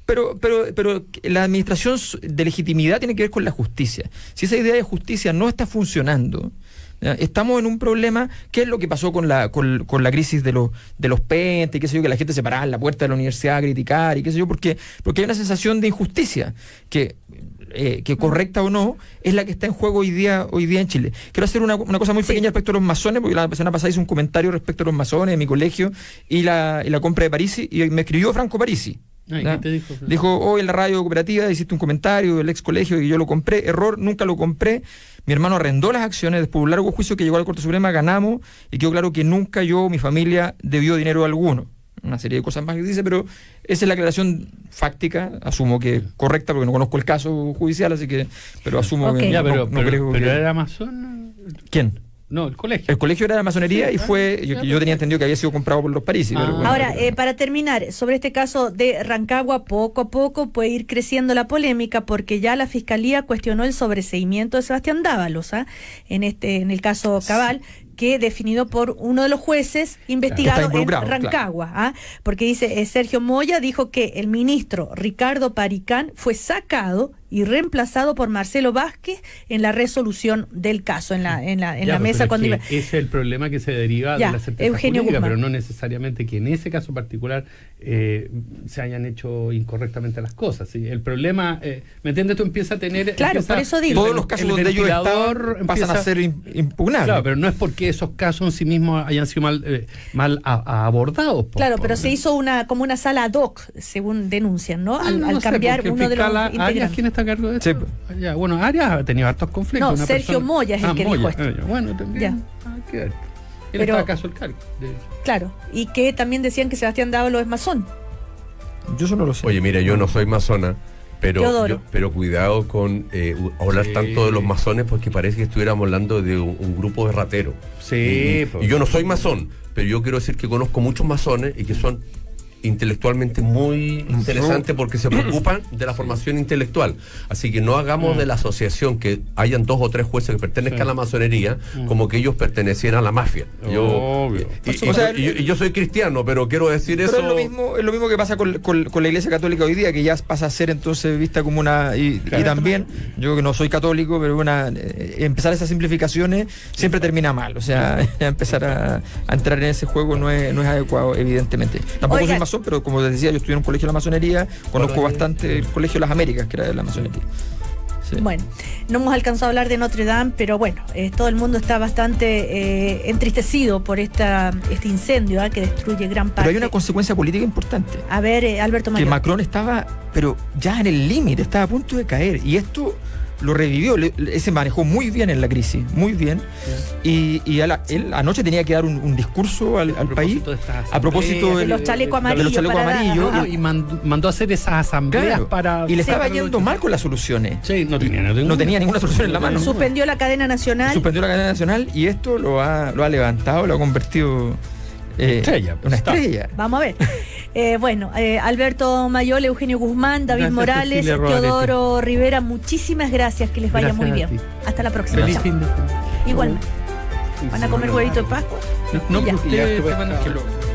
pero la administración de legitimidad tiene que ver con la justicia. Si esa idea de justicia no está funcionando, ¿ya? Estamos en un problema. ¿Qué es lo que pasó con la crisis de los pentes y qué sé yo, que la gente se paraba en la puerta de la universidad a criticar y qué sé yo, porque hay una sensación de injusticia que correcta o no, es la que está en juego hoy día en Chile. Quiero hacer una cosa muy pequeña respecto a los masones, porque la semana pasada hice un comentario respecto a los masones de mi colegio y la compra de Parisi, y me escribió Franco Parisi.
¿Qué te dijo?
Dijo, hoy en la radio cooperativa hiciste un comentario del ex colegio y yo lo compré, error, nunca lo compré. Mi hermano arrendó las acciones, después de un largo juicio que llegó a la Corte Suprema, ganamos, y quedó claro que nunca yo o mi familia debió dinero alguno. Una serie de cosas más que dice, pero esa es la aclaración fáctica, asumo que correcta, porque no conozco el caso judicial, así que, pero asumo que
Ya,
no creo
pero
que...
era masón.
¿Quién?
No, el colegio.
El colegio era de la masonería y fue,
ya,
yo tenía entendido que había sido comprado por los Parisi. Pero bueno,
Ahora, para terminar, sobre este caso de Rancagua, poco a poco puede ir creciendo la polémica, porque ya la Fiscalía cuestionó el sobreseimiento de Sebastián Dávalos, en el caso Cabal, que definido por uno de los jueces investigado en Rancagua, porque dice, Sergio Moya dijo que el ministro Ricardo Paricán fue sacado y reemplazado por Marcelo Vázquez en la resolución del caso, en la mesa cuando iba.
Ese es el problema que se deriva de la certeza
Eugenio
jurídica,
Guzmán.
pero no necesariamente que en ese caso particular se hayan hecho incorrectamente las cosas. ¿Sí? El problema, ¿me entiendes? Tú empiezas a tener...
Claro, por eso digo.
todos los casos donde ellos estaban pasan a ser impugnables.
Claro, pero no es porque esos casos en sí mismos hayan sido mal abordados.
Claro, pero se hizo como una sala ad hoc, según denuncian, ¿no? Al cambiar uno de los integrantes.
¿Quién está a cargo de esto?
Sí.
Ya, bueno, Arias ha tenido hartos conflictos.
No, Sergio Moya es el que dijo esto.
Bueno, también.
Ya.
Que ver. Él
Pero-
estaba acaso el cargo.
Claro, y que también decían que Sebastián Dávalos es masón.
Yo eso no lo sé.
Oye, mira, yo no soy masona,
Teodoro.
pero cuidado con hablar
Sí.
tanto de los masones, porque parece que estuviéramos hablando de un grupo de rateros.
Sí,
Y yo no soy masón, pero yo quiero decir que conozco muchos masones y que son intelectualmente muy interesantes porque se preocupan de la formación intelectual. Así que no hagamos de la asociación que hayan 2 o 3 jueces que pertenezcan a la masonería como que ellos pertenecieran a la mafia.
Obvio.
Y yo soy cristiano, pero quiero decir
Pero
eso.
es lo mismo que pasa con la Iglesia Católica hoy día, que ya pasa a ser entonces vista como una... Y también, yo que no soy católico, pero empezar esas simplificaciones siempre termina mal. O sea, empezar a entrar en ese juego no es adecuado, evidentemente. Tampoco
Oiga,
soy masón, pero como les decía, yo estudié en un colegio de la masonería, conozco bastante el Colegio de las Américas, que era de la masonería. Sí.
Bueno, no hemos alcanzado a hablar de Notre Dame, pero bueno, todo el mundo está bastante entristecido por este incendio que destruye gran parte.
Pero hay una consecuencia política importante.
A ver, Alberto
Que
Mayor.
Macron estaba, pero ya en el límite, estaba a punto de caer. Y esto lo revivió, se manejó muy bien en la crisis, muy bien. Y él anoche tenía que dar un discurso al país a propósito
de los chalecos amarillos.
No, y mandó a hacer esas asambleas
Claro,
para...
y le estaba yendo mal con las soluciones.
Sí, no tenía
ninguna solución en la mano.
Suspendió la cadena nacional.
Suspendió la cadena nacional y esto lo ha levantado, lo ha convertido
estrella,
una estrella.
Vamos a ver. Bueno, Alberto Mayol, Eugenio Guzmán, David
Gracias,
Morales,
Cecilia Rodríguez.
Teodoro Rivera, muchísimas gracias, que les vaya
Gracias
muy
a
bien.
ti.
Hasta la próxima.
Feliz
Chao.
fin de semana.
Igualmente. ¿Van a comer huevito de Pascua?
No,
Ya.
porque
Ya,
ustedes
pues,
se van a-